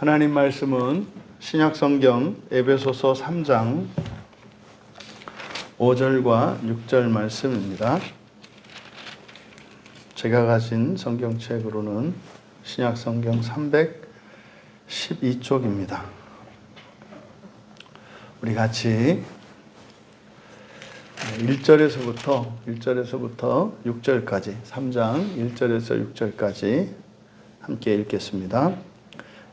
하나님 말씀은 신약성경 에베소서 3장 5절과 6절 말씀입니다. 제가 가진 성경책으로는 신약성경 312쪽입니다. 우리 같이 1절에서부터 6절까지 3장 1절에서 6절까지 함께 읽겠습니다.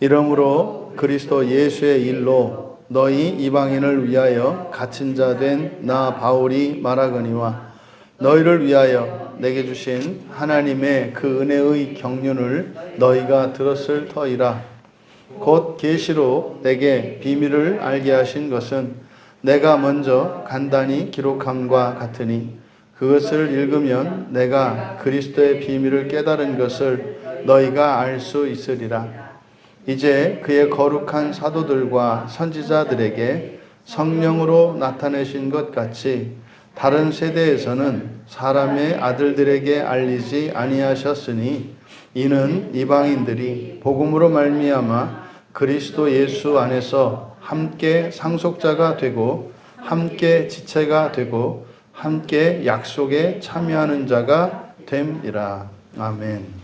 이러므로 그리스도 예수의 일로 너희 이방인을 위하여 갇힌 자 된 나 바울이 말하거니와 너희를 위하여 내게 주신 하나님의 그 은혜의 경륜을 너희가 들었을 터이라. 곧 계시로 내게 비밀을 알게 하신 것은 내가 먼저 간단히 기록함과 같으니 그것을 읽으면 내가 그리스도의 비밀을 깨달은 것을 너희가 알 수 있으리라. 이제 그의 거룩한 사도들과 선지자들에게 성령으로 나타내신 것 같이 다른 세대에서는 사람의 아들들에게 알리지 아니하셨으니 이는 이방인들이 복음으로 말미암아 그리스도 예수 안에서 함께 상속자가 되고 함께 지체가 되고 함께 약속에 참여하는 자가 됨이라. 아멘.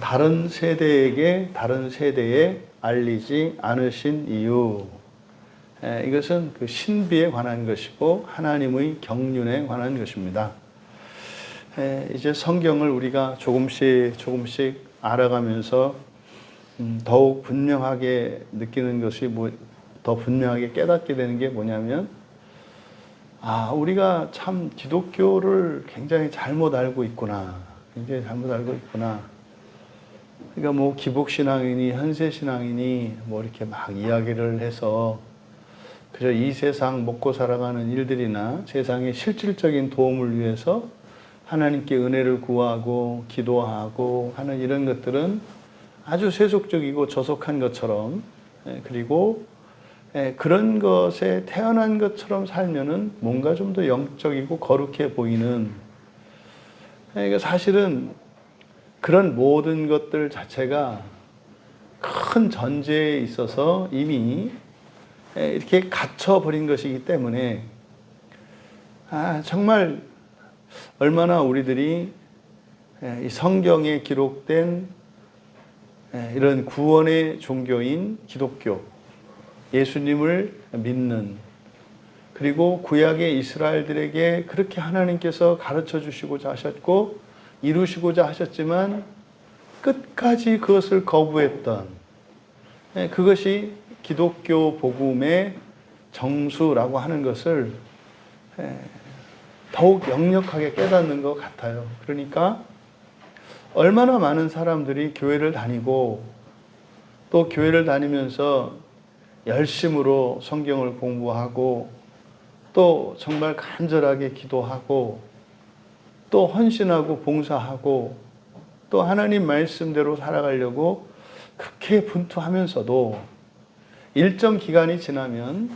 다른 세대에게 다른 세대에 알리지 않으신 이유, 이것은 그 신비에 관한 것이고 하나님의 경륜에 관한 것입니다. 이제 성경을 우리가 조금씩 알아가면서 더욱 분명하게 느끼는 것이 더 분명하게 깨닫게 되는 게 뭐냐면, 우리가 참 기독교를 굉장히 잘못 알고 있구나. 그러니까 기복신앙이니 현세신앙이니 이렇게 막 이야기를 해서 그저 이 세상 먹고 살아가는 일들이나 세상의 실질적인 도움을 위해서 하나님께 은혜를 구하고 기도하고 하는 이런 것들은 아주 세속적이고 저속한 것처럼, 그리고 그런 것에 태어난 것처럼 살면은 뭔가 좀 더 영적이고 거룩해 보이는, 그러니까 사실은 그런 모든 것들 자체가 큰 전제에 있어서 이미 이렇게 갇혀버린 것이기 때문에, 정말 얼마나 우리들이 이 성경에 기록된 이런 구원의 종교인 기독교, 예수님을 믿는, 그리고 구약의 이스라엘들에게 그렇게 하나님께서 가르쳐 주시고자 하셨고 이루시고자 하셨지만 끝까지 그것을 거부했던, 그것이 기독교 복음의 정수라고 하는 것을 더욱 역력하게 깨닫는 것 같아요. 그러니까 얼마나 많은 사람들이 교회를 다니고 또 교회를 다니면서 열심으로 성경을 공부하고 또 정말 간절하게 기도하고 또 헌신하고 봉사하고 또 하나님 말씀대로 살아가려고 그렇게 분투하면서도 일정 기간이 지나면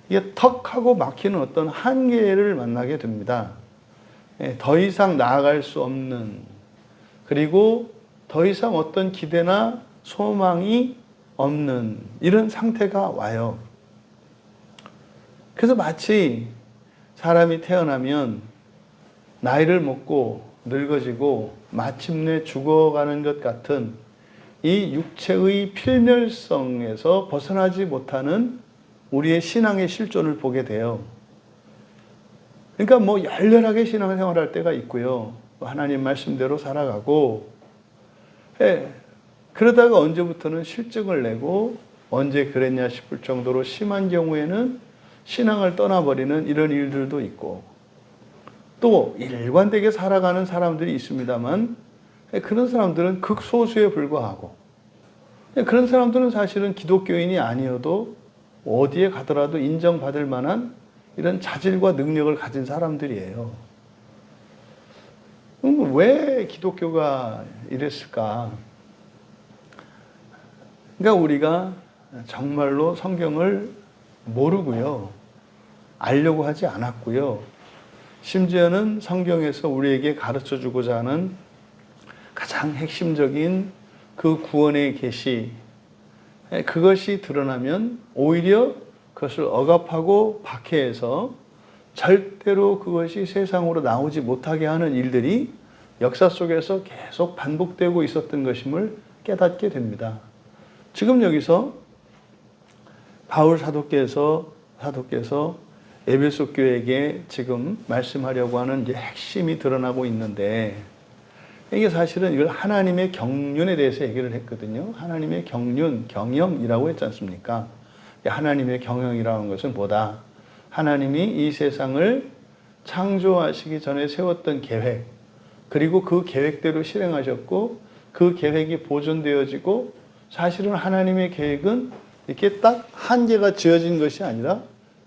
이게 턱 하고 막히는 어떤 한계를 만나게 됩니다. 더 이상 나아갈 수 없는, 그리고 더 이상 어떤 기대나 소망이 없는 이런 상태가 와요. 그래서 마치 사람이 태어나면 나이를 먹고 늙어지고 마침내 죽어가는 것 같은 이 육체의 필멸성에서 벗어나지 못하는 우리의 신앙의 실존을 보게 돼요. 그러니까 열렬하게 신앙생활할 때가 있고요. 하나님 말씀대로 살아가고, 그러다가 언제부터는 실증을 내고 언제 그랬냐 싶을 정도로 심한 경우에는 신앙을 떠나버리는 이런 일들도 있고, 또 일관되게 살아가는 사람들이 있습니다만 그런 사람들은 극소수에 불과하고, 그런 사람들은 사실은 기독교인이 아니어도 어디에 가더라도 인정받을 만한 이런 자질과 능력을 가진 사람들이에요. 그럼 왜 기독교가 이랬을까? 그러니까 우리가 정말로 성경을 모르고요, 알려고 하지 않았고요, 심지어는 성경에서 우리에게 가르쳐 주고자 하는 가장 핵심적인 그 구원의 계시, 그것이 드러나면 오히려 그것을 억압하고 박해해서 절대로 그것이 세상으로 나오지 못하게 하는 일들이 역사 속에서 계속 반복되고 있었던 것임을 깨닫게 됩니다. 지금 여기서 바울 사도께서 에베소 교회에게 지금 말씀하려고 하는 이제 핵심이 드러나고 있는데, 이게 사실은 이걸 하나님의 경륜에 대해서 얘기를 했거든요. 하나님의 경륜, 경영이라고 했지 않습니까? 하나님의 경영이라는 것은 뭐다? 하나님이 이 세상을 창조하시기 전에 세웠던 계획, 그리고 그 계획대로 실행하셨고, 그 계획이 보존되어지고, 사실은 하나님의 계획은 이렇게 딱 한계가 지어진 것이 아니라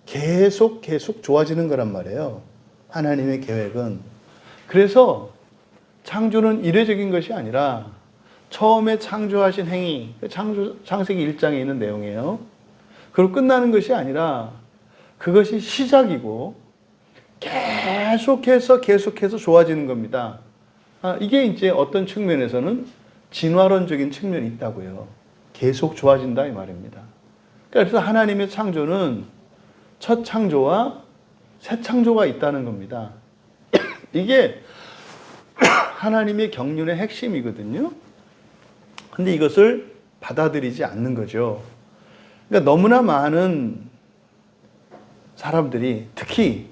계속 좋아지는 거란 말이에요. 하나님의 계획은. 그래서 창조는 이례적인 것이 아니라 처음에 창조하신 행위, 창세기 1장에 있는 내용이에요. 그리고 끝나는 것이 아니라 그것이 시작이고 계속해서 좋아지는 겁니다. 이게 이제 어떤 측면에서는 진화론적인 측면이 있다고요. 계속 좋아진다 이 말입니다. 그래서 하나님의 창조는 첫 창조와 새 창조가 있다는 겁니다. 이게 하나님의 경륜의 핵심이거든요. 근데 이것을 받아들이지 않는 거죠. 그러니까 너무나 많은 사람들이, 특히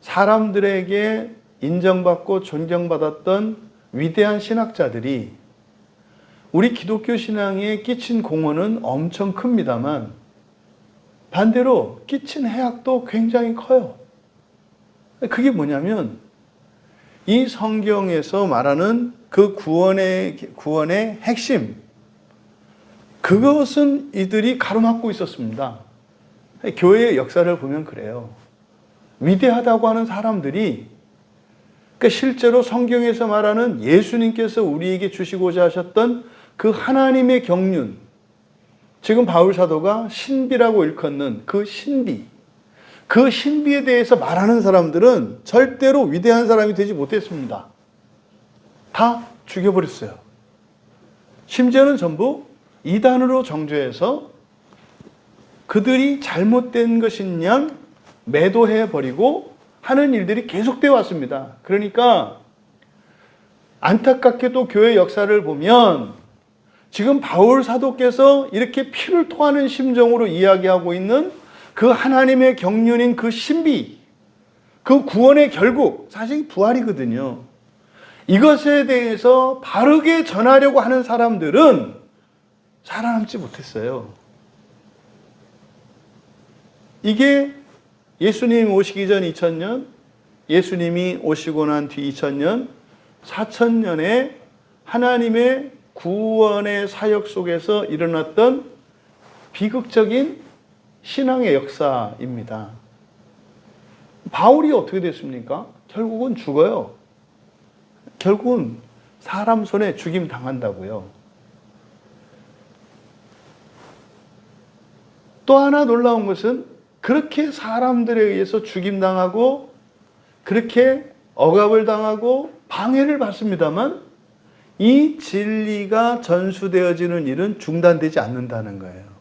사람들에게 인정받고 존경받았던 위대한 신학자들이 우리 기독교 신앙에 끼친 공헌은 엄청 큽니다만 반대로 끼친 해악도 굉장히 커요. 그게 뭐냐면 이 성경에서 말하는 그 구원의 핵심, 그것은 이들이 가로막고 있었습니다. 교회의 역사를 보면 그래요. 위대하다고 하는 사람들이, 그러니까 실제로 성경에서 말하는 예수님께서 우리에게 주시고자 하셨던 그 하나님의 경륜, 지금 바울 사도가 신비라고 일컫는 그 신비, 그 신비에 대해서 말하는 사람들은 절대로 위대한 사람이 되지 못했습니다. 다 죽여버렸어요. 심지어는 전부 이단으로 정죄해서 그들이 잘못된 것인 양 매도해버리고 하는 일들이 계속되어 왔습니다. 그러니까 안타깝게도 교회 역사를 보면 지금 바울 사도께서 이렇게 피를 토하는 심정으로 이야기하고 있는 그 하나님의 경륜인 그 신비, 그 구원의 결국, 사실 부활이거든요. 이것에 대해서 바르게 전하려고 하는 사람들은 살아남지 못했어요. 이게 예수님 오시기 전 2000년, 예수님이 오시고 난 뒤 2000년, 4000년의 하나님의 구원의 사역 속에서 일어났던 비극적인 신앙의 역사입니다. 바울이 어떻게 됐습니까? 결국은 죽어요. 결국은 사람 손에 죽임 당한다고요. 또 하나 놀라운 것은 그렇게 사람들에 의해서 죽임당하고 그렇게 억압을 당하고 방해를 받습니다만 이 진리가 전수되어지는 일은 중단되지 않는다는 거예요.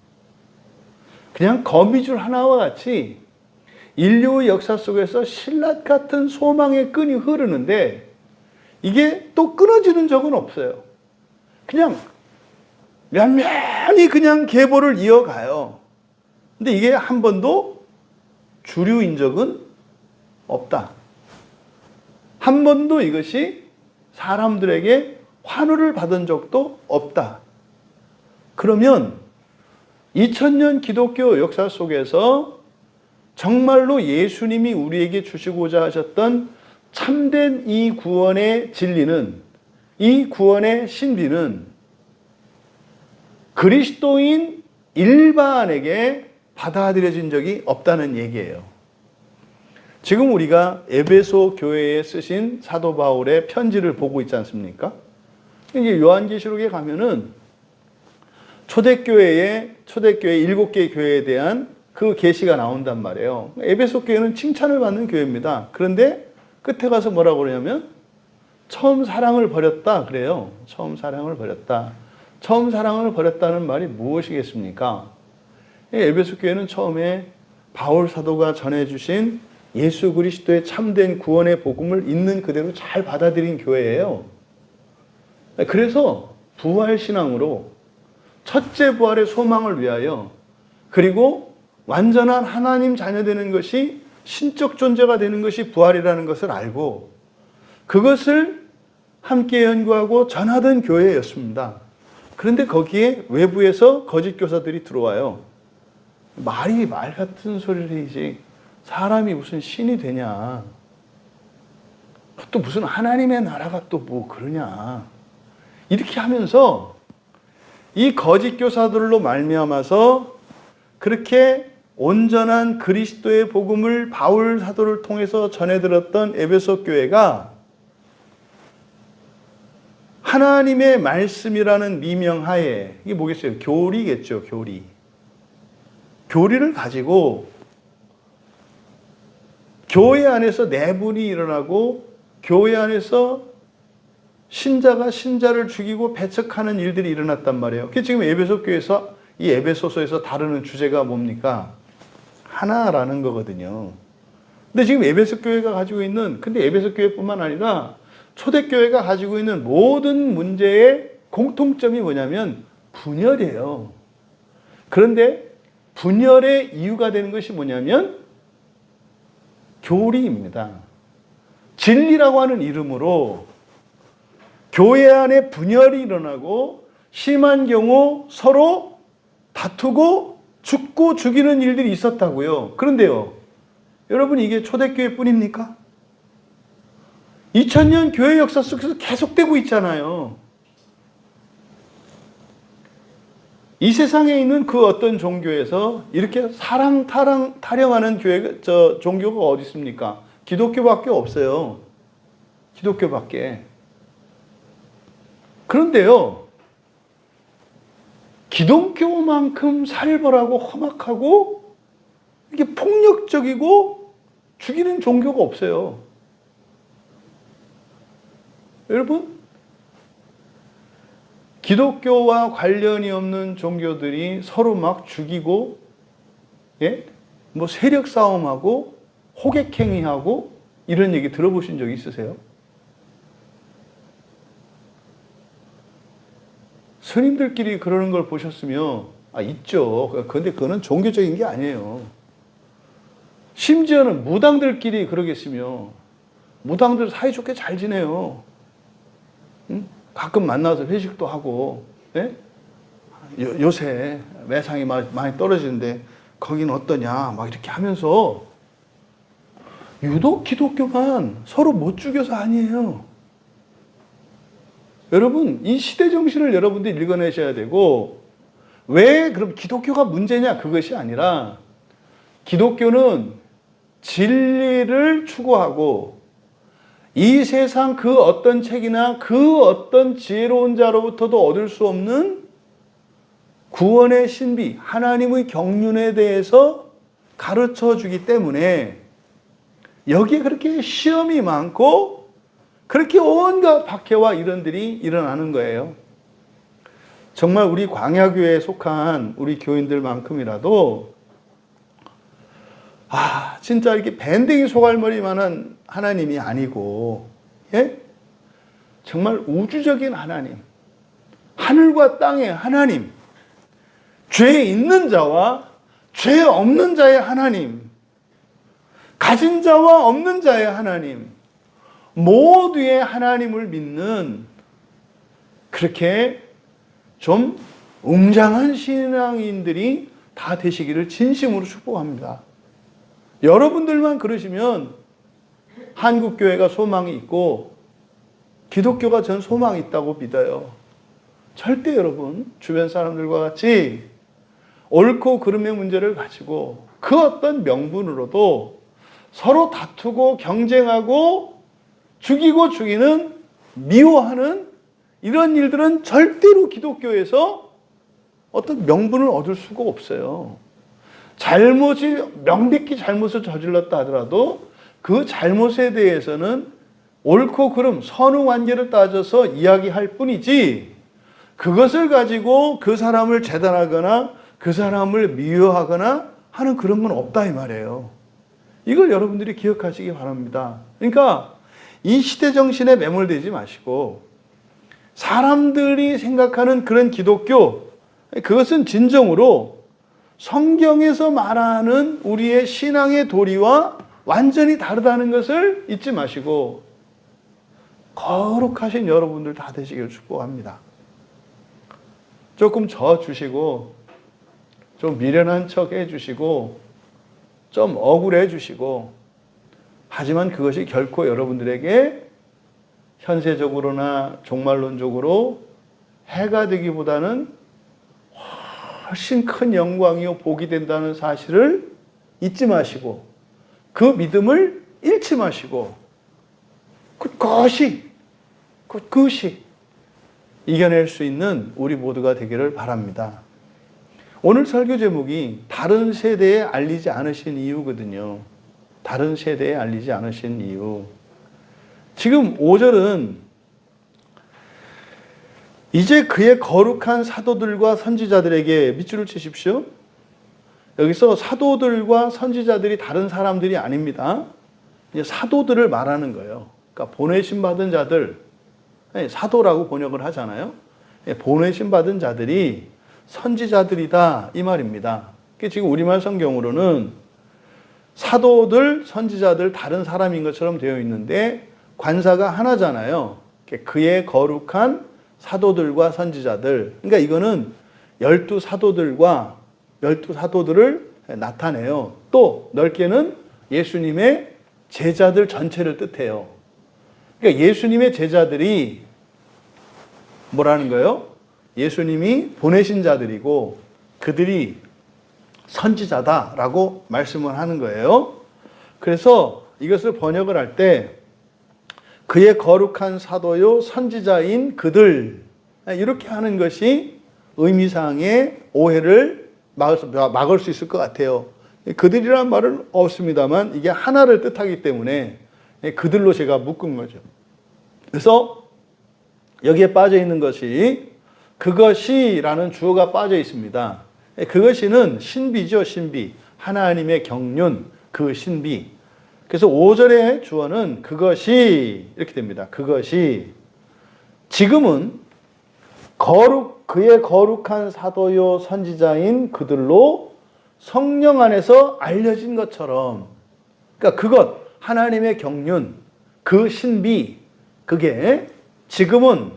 그냥 거미줄 하나와 같이 인류의 역사 속에서 신라 같은 소망의 끈이 흐르는데 이게 또 끊어지는 적은 없어요. 그냥 면면히 그냥 계보를 이어가요. 근데 이게 한 번도 주류인 적은 없다. 한 번도 이것이 사람들에게 환호를 받은 적도 없다. 그러면 2000년 기독교 역사 속에서 정말로 예수님이 우리에게 주시고자 하셨던 참된 이 구원의 진리는, 이 구원의 신비는 그리스도인 일반에게 받아들여진 적이 없다는 얘기예요. 지금 우리가 에베소 교회에 쓰신 사도 바울의 편지를 보고 있지 않습니까? 이제 요한계시록에 가면은 초대교회의 7개의 교회에 대한 그 계시가 나온단 말이에요. 에베소 교회는 칭찬을 받는 교회입니다. 그런데 끝에 가서 뭐라고 그러냐면 처음 사랑을 버렸다 그래요. 처음 사랑을 버렸다. 처음 사랑을 버렸다는 말이 무엇이겠습니까? 에베소 교회는 처음에 바울 사도가 전해주신 예수 그리스도의 참된 구원의 복음을 있는 그대로 잘 받아들인 교회예요. 그래서 부활신앙으로 첫째 부활의 소망을 위하여, 그리고 완전한 하나님 자녀 되는 것이, 신적 존재가 되는 것이 부활이라는 것을 알고 그것을 함께 연구하고 전하던 교회였습니다. 그런데 거기에 외부에서 거짓 교사들이 들어와요. 말이 말 같은 소리를 해야지 사람이 무슨 신이 되냐, 또 무슨 하나님의 나라가 또 뭐 그러냐, 이렇게 하면서 이 거짓 교사들로 말미암아서 그렇게 온전한 그리스도의 복음을 바울 사도를 통해서 전해들었던 에베소 교회가 하나님의 말씀이라는 미명하에, 이게 뭐겠어요? 교리겠죠, 교리. 교리를 가지고 교회 안에서 내분이 일어나고 교회 안에서 신자가 신자를 죽이고 배척하는 일들이 일어났단 말이에요. 그게 지금 에베소 교회에서, 이 에베소서에서 다루는 주제가 뭡니까? 하나라는 거거든요. 근데 지금 에베소 교회가 가지고 있는, 근데 에베소 교회뿐만 아니라 초대교회가 가지고 있는 모든 문제의 공통점이 뭐냐면 분열이에요. 그런데 분열의 이유가 되는 것이 뭐냐면 교리입니다. 진리라고 하는 이름으로 교회 안에 분열이 일어나고 심한 경우 서로 다투고 죽고 죽이는 일들이 있었다고요. 그런데요, 여러분, 이게 초대교회 뿐입니까? 2000년 교회 역사 속에서 계속되고 있잖아요. 이 세상에 있는 그 어떤 종교에서 이렇게 타령하는 종교가 어디 있습니까? 기독교밖에 없어요. 기독교밖에. 그런데요, 기독교만큼 살벌하고 험악하고 이게 폭력적이고 죽이는 종교가 없어요. 여러분, 기독교와 관련이 없는 종교들이 서로 막 죽이고, 뭐 세력 싸움하고 호객행위하고 이런 얘기 들어보신 적 있으세요? 스님들끼리 그러는 걸 보셨으면, 있죠. 그런데 그거는 종교적인 게 아니에요. 심지어는 무당들끼리 그러겠으며, 무당들 사이좋게 잘 지내요. 응? 가끔 만나서 회식도 하고, 요새 매상이 많이 떨어지는데 거기는 어떠냐, 막 이렇게 하면서, 유독 기독교만 서로 못 죽여서 아니에요. 여러분, 이 시대 정신을 여러분들이 읽어내셔야 되고, 왜 그럼 기독교가 문제냐, 그것이 아니라 기독교는 진리를 추구하고 이 세상 그 어떤 책이나 그 어떤 지혜로운 자로부터도 얻을 수 없는 구원의 신비, 하나님의 경륜에 대해서 가르쳐 주기 때문에 여기에 그렇게 시험이 많고 그렇게 온갖 박해와 이런들이 일어나는 거예요. 정말 우리 광야교회에 속한 우리 교인들만큼이라도 진짜 이렇게 밴댕이 소갈머리만한 하나님이 아니고, 정말 우주적인 하나님, 하늘과 땅의 하나님, 죄 있는 자와 죄 없는 자의 하나님, 가진 자와 없는 자의 하나님, 모두의 하나님을 믿는 그렇게 좀 웅장한 신앙인들이 다 되시기를 진심으로 축복합니다. 여러분들만 그러시면 한국교회가 소망이 있고 기독교가 전 소망이 있다고 믿어요. 절대 여러분, 주변 사람들과 같이 옳고 그름의 문제를 가지고 그 어떤 명분으로도 서로 다투고 경쟁하고 죽이고 죽이는, 미워하는 이런 일들은 절대로 기독교에서 어떤 명분을 얻을 수가 없어요. 명백히 잘못을 저질렀다 하더라도 그 잘못에 대해서는 옳고 그름, 선후 관계를 따져서 이야기할 뿐이지, 그것을 가지고 그 사람을 재단하거나 그 사람을 미워하거나 하는 그런 건 없다 이 말이에요. 이걸 여러분들이 기억하시기 바랍니다. 그러니까 이 시대 정신에 매몰되지 마시고 사람들이 생각하는 그런 기독교, 그것은 진정으로 성경에서 말하는 우리의 신앙의 도리와 완전히 다르다는 것을 잊지 마시고 거룩하신 여러분들 다 되시길 축복합니다. 조금 져주시고 좀 미련한 척 해주시고 좀 억울해 주시고, 하지만 그것이 결코 여러분들에게 현세적으로나 종말론적으로 해가 되기보다는 훨씬 큰 영광이요 복이 된다는 사실을 잊지 마시고 그 믿음을 잃지 마시고 그것이 이겨낼 수 있는 우리 모두가 되기를 바랍니다. 오늘 설교 제목이 다른 세대에 알리지 않으신 이유거든요. 다른 세대에 알리지 않으신 이유. 지금 5절은 이제 그의 거룩한 사도들과 선지자들에게 밑줄을 치십시오. 여기서 사도들과 선지자들이 다른 사람들이 아닙니다. 이제 사도들을 말하는 거예요. 그러니까 보내심 받은 자들, 사도라고 번역을 하잖아요. 보내심 받은 자들이 선지자들이다 이 말입니다. 지금 우리말 성경으로는 사도들, 선지자들 다른 사람인 것처럼 되어 있는데 관사가 하나잖아요. 그의 거룩한 사도들과 선지자들. 그러니까 이거는 12사도들과 12사도들을 나타내요. 또 넓게는 예수님의 제자들 전체를 뜻해요. 그러니까 예수님의 제자들이 뭐라는 거예요? 예수님이 보내신 자들이고 그들이 선지자다라고 말씀을 하는 거예요. 그래서 이것을 번역을 할 때 그의 거룩한 사도요 선지자인 그들, 이렇게 하는 것이 의미상의 오해를 막을 수 있을 것 같아요. 그들이란 말은 없습니다만 이게 하나를 뜻하기 때문에 그들로 제가 묶은 거죠. 그래서 여기에 빠져 있는 것이 그것이라는 주어가 빠져 있습니다. 그것이는 신비죠, 신비. 하나님의 경륜, 그 신비. 그래서 5절의 주어는 그것이 이렇게 됩니다. 그것이 지금은 그의 거룩한 사도요 선지자인 그들로 성령 안에서 알려진 것처럼, 그러니까 그것, 하나님의 경륜, 그 신비, 그게 지금은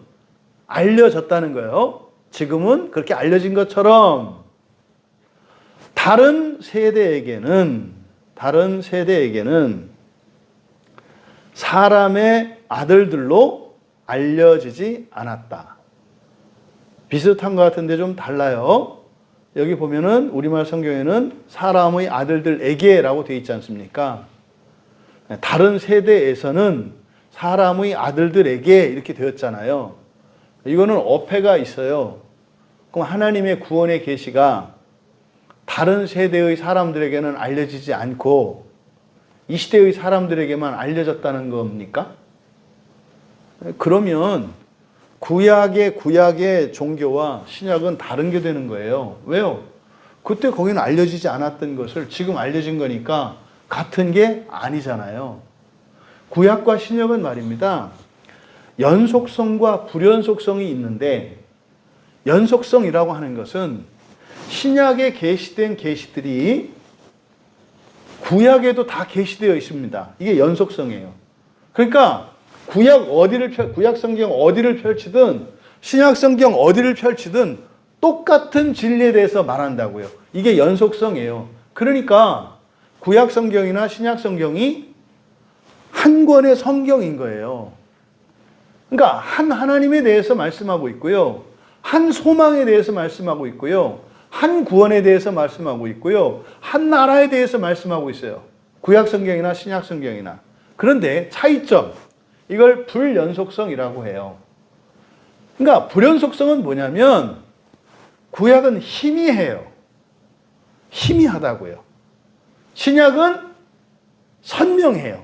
알려졌다는 거예요. 지금은 그렇게 알려진 것처럼 다른 세대에게는 사람의 아들들로 알려지지 않았다. 비슷한 것 같은데 좀 달라요. 여기 보면은 우리말 성경에는 사람의 아들들에게라고 되어 있지 않습니까? 다른 세대에서는 사람의 아들들에게 이렇게 되었잖아요. 이거는 어폐가 있어요. 그럼 하나님의 구원의 계시가 다른 세대의 사람들에게는 알려지지 않고 이 시대의 사람들에게만 알려졌다는 겁니까? 그러면 구약의 종교와 신약은 다른 게 되는 거예요. 왜요? 그때 거기는 알려지지 않았던 것을 지금 알려진 거니까 같은 게 아니잖아요. 구약과 신약은 말입니다. 연속성과 불연속성이 있는데, 연속성이라고 하는 것은 신약에 계시된 계시들이 구약에도 다 계시되어 있습니다. 이게 연속성이에요. 그러니까 구약 성경 어디를 펼치든 신약 성경 어디를 펼치든 똑같은 진리에 대해서 말한다고요. 이게 연속성이에요. 그러니까 구약 성경이나 신약 성경이 한 권의 성경인 거예요. 그러니까 한 하나님에 대해서 말씀하고 있고요. 한 소망에 대해서 말씀하고 있고요. 한 구원에 대해서 말씀하고 있고요. 한 나라에 대해서 말씀하고 있어요. 구약 성경이나 신약 성경이나. 그런데 차이점, 이걸 불연속성이라고 해요. 그러니까 불연속성은 뭐냐면 구약은 희미해요. 희미하다고요. 신약은 선명해요.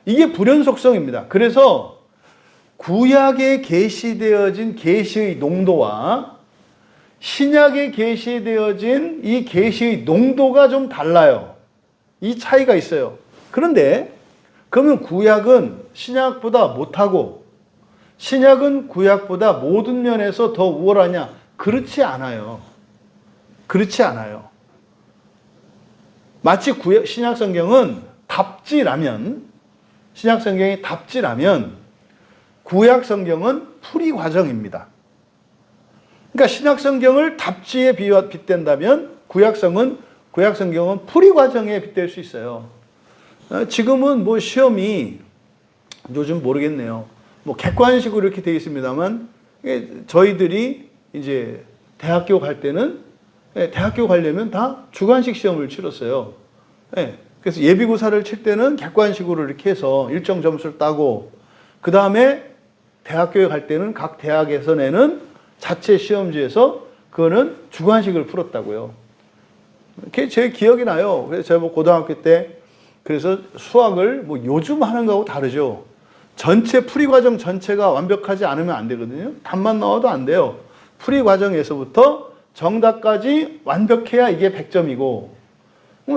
이게 불연속성입니다. 그래서 구약에 계시되어진 계시의 농도와 신약에 계시되어진 이 계시의 농도가 좀 달라요. 이 차이가 있어요. 그런데 그러면 구약은 신약보다 못하고 신약은 구약보다 모든 면에서 더 우월하냐? 그렇지 않아요. 그렇지 않아요. 마치 신약 성경은 신약 성경이 답지라면 구약 성경은 풀이 과정입니다. 그러니까 신약 성경을 답지에 빗댄다면 구약 성경은 풀이 과정에 빗댈 수 있어요. 지금은 뭐 시험이 요즘 모르겠네요. 뭐 객관식으로 이렇게 되어 있습니다만 저희들이 이제 대학교 갈 때는 대학교 가려면 다 주관식 시험을 치렀어요. 그래서 예비고사를 칠 때는 객관식으로 이렇게 해서 일정 점수를 따고 그 다음에 대학교에 갈 때는 각 대학에서 내는 자체 시험지에서 그거는 주관식을 풀었다고요. 그게 제 기억이 나요. 그래서 제가 뭐 고등학교 때 그래서 수학을 뭐 요즘 하는 거하고 다르죠. 전체 풀이 과정 전체가 완벽하지 않으면 안 되거든요. 답만 나와도 안 돼요. 풀이 과정에서부터 정답까지 완벽해야 이게 100점이고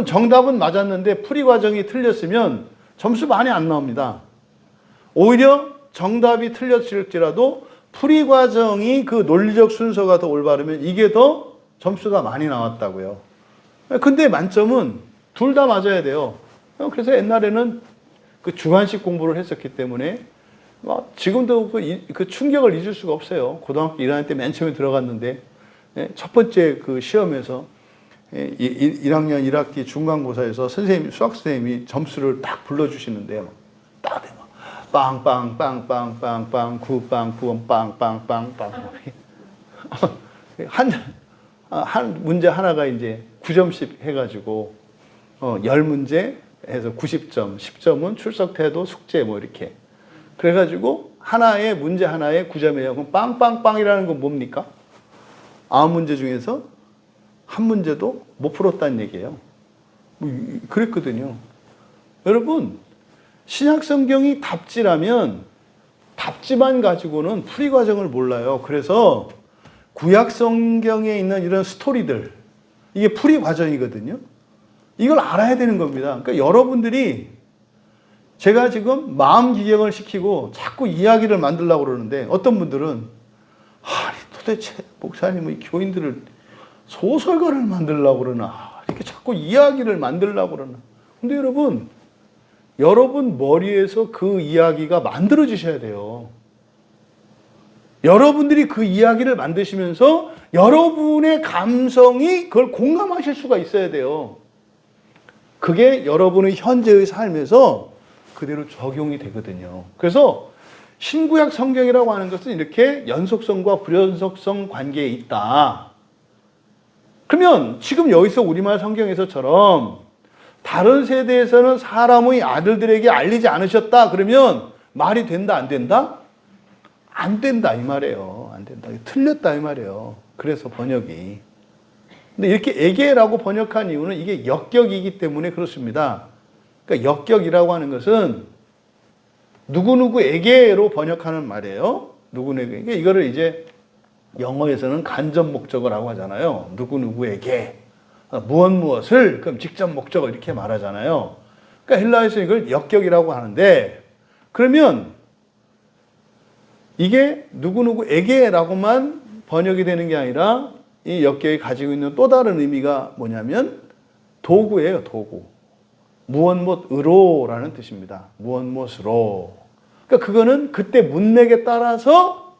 정답은 맞았는데 풀이 과정이 틀렸으면 점수 많이 안 나옵니다. 오히려 정답이 틀렸을지라도 풀이 과정이 그 논리적 순서가 더 올바르면 이게 더 점수가 많이 나왔다고요. 근데 만점은 둘 다 맞아야 돼요. 그래서 옛날에는 그 주관식 공부를 했었기 때문에 지금도 그 충격을 잊을 수가 없어요. 고등학교 1학년 때 맨 처음에 들어갔는데 첫 번째 그 시험에서 1학년 1학기 중간고사에서 수학 선생님이 점수를 딱 불러주시는데요. 딱 돼. 빵빵빵빵빵빵 9빵 9원 빵빵빵빵 한 문제 하나가 이제 9점씩 해가지고 10문제 해서 90점, 10점은 출석 태도 숙제 뭐 이렇게 그래가지고 하나의 문제 하나에 9점이에요. 그럼 빵빵빵이라는 건 뭡니까? 9문제 중에서 한 문제도 못 풀었다는 얘기예요. 그랬거든요. 여러분 신약 성경이 답지라면 답지만 가지고는 풀이 과정을 몰라요. 그래서 구약 성경에 있는 이런 스토리들 이게 풀이 과정이거든요. 이걸 알아야 되는 겁니다. 그러니까 여러분들이 제가 지금 마음 기경을 시키고 자꾸 이야기를 만들려고 그러는데 어떤 분들은 아니 도대체 목사님의 교인들을 소설가를 만들려고 그러나 이렇게 자꾸 이야기를 만들려고 그러나 근데 여러분 머리에서 그 이야기가 만들어지셔야 돼요. 여러분들이 그 이야기를 만드시면서 여러분의 감성이 그걸 공감하실 수가 있어야 돼요. 그게 여러분의 현재의 삶에서 그대로 적용이 되거든요. 그래서 신구약 성경이라고 하는 것은 이렇게 연속성과 불연속성 관계에 있다. 그러면 지금 여기서 우리말 성경에서처럼 다른 세대에서는 사람의 아들들에게 알리지 않으셨다. 그러면 말이 된다, 안 된다? 안 된다 이 말이에요. 안 된다. 틀렸다 이 말이에요. 그래서 번역이. 근데 이렇게 에게라고 번역한 이유는 이게 역격이기 때문에 그렇습니다. 그러니까 역격이라고 하는 것은 누구누구에게로 번역하는 말이에요. 누구누구에게. 이거를 이제 영어에서는 간접 목적어라고 하잖아요. 누구누구에게. 무엇을 그럼 직접 목적어 이렇게 말하잖아요. 그러니까 헬라어에서 이걸 역격이라고 하는데 그러면 이게 누구누구에게라고만 번역이 되는 게 아니라 이 역격이 가지고 있는 또 다른 의미가 뭐냐면 도구예요. 도구. 무엇못으로라는 뜻입니다. 무엇못으로. 그러니까 그거는 그때 문맥에 따라서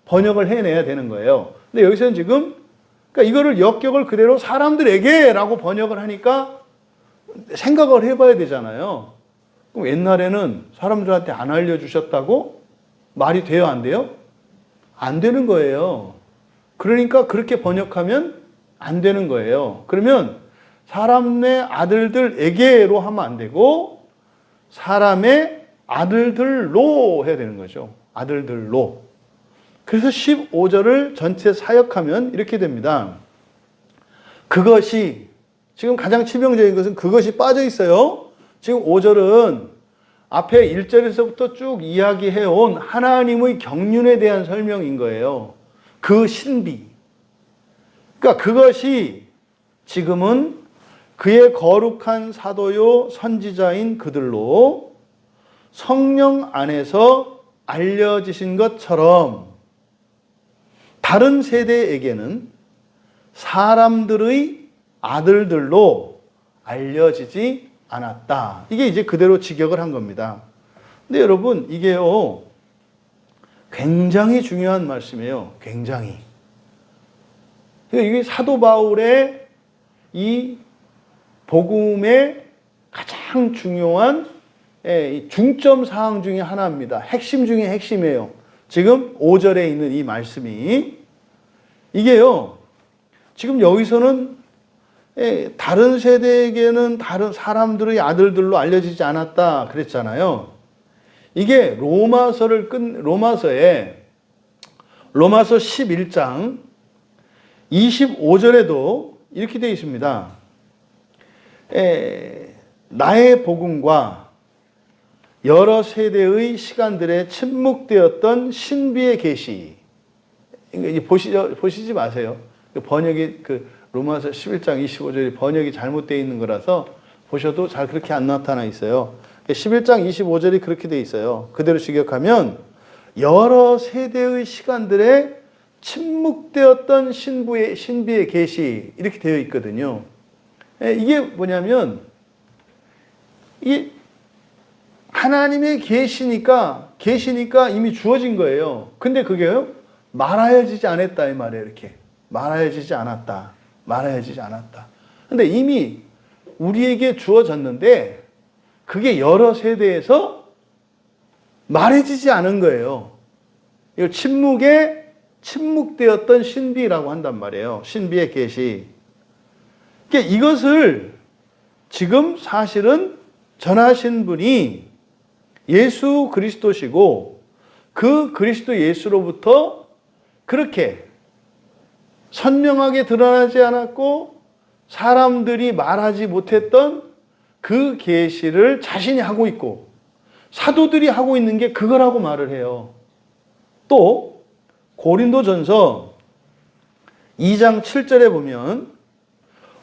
번역을 해내야 되는 거예요. 근데 여기서는 지금 그러니까 이거를 역격을 그대로 사람들에게라고 번역을 하니까 생각을 해봐야 되잖아요. 그럼 옛날에는 사람들한테 안 알려주셨다고 말이 돼요, 안 돼요? 안 되는 거예요. 그러니까 그렇게 번역하면 안 되는 거예요. 그러면 사람의 아들들에게로 하면 안 되고 사람의 아들들로 해야 되는 거죠. 아들들로. 그래서 15절을 전체 사역하면 이렇게 됩니다. 그것이 지금 가장 치명적인 것은 그것이 빠져 있어요. 지금 5절은 앞에 1절에서부터 쭉 이야기해온 하나님의 경륜에 대한 설명인 거예요. 그 신비. 그러니까 그것이 지금은 그의 거룩한 사도요 선지자인 그들로 성령 안에서 알려지신 것처럼 다른 세대에게는 사람들의 아들들로 알려지지 않았다. 이게 이제 그대로 직역을 한 겁니다. 근데 여러분, 이게요, 굉장히 중요한 말씀이에요. 굉장히. 이게 사도 바울의 이 복음의 가장 중요한 중점 사항 중에 하나입니다. 핵심 중에 핵심이에요. 지금 5절에 있는 이 말씀이. 이게요, 지금 여기서는 다른 세대에게는 다른 사람들의 아들들로 알려지지 않았다 그랬잖아요. 이게 로마서 11장 25절에도 이렇게 되어 있습니다. 나의 복음과 여러 세대의 시간들에 침묵되었던 신비의 계시. 보시지 마세요. 번역이 로마서 11장 25절이 번역이 잘못되어 있는 거라서 보셔도 잘 그렇게 안 나타나 있어요. 11장 25절이 그렇게 되어 있어요. 그대로 직역하면 여러 세대의 시간들에 침묵되었던 신비의 계시 이렇게 되어 있거든요. 이게 뭐냐면 이 하나님의 계시니까 이미 주어진 거예요. 근데 그게요 말하여지지 않았다 이 말이에요. 이렇게 말하여지지 않았다. 근데 이미 우리에게 주어졌는데 그게 여러 세대에서 말해지지 않은 거예요. 이걸 침묵되었던 신비라고 한단 말이에요. 신비의 계시. 그러니까 이것을 지금 사실은 전하신 분이 예수 그리스도시고 그 그리스도 예수로부터 그렇게 선명하게 드러나지 않았고 사람들이 말하지 못했던 그 계시를 자신이 하고 있고 사도들이 하고 있는 게 그거라고 말을 해요. 또 고린도전서 2장 7절에 보면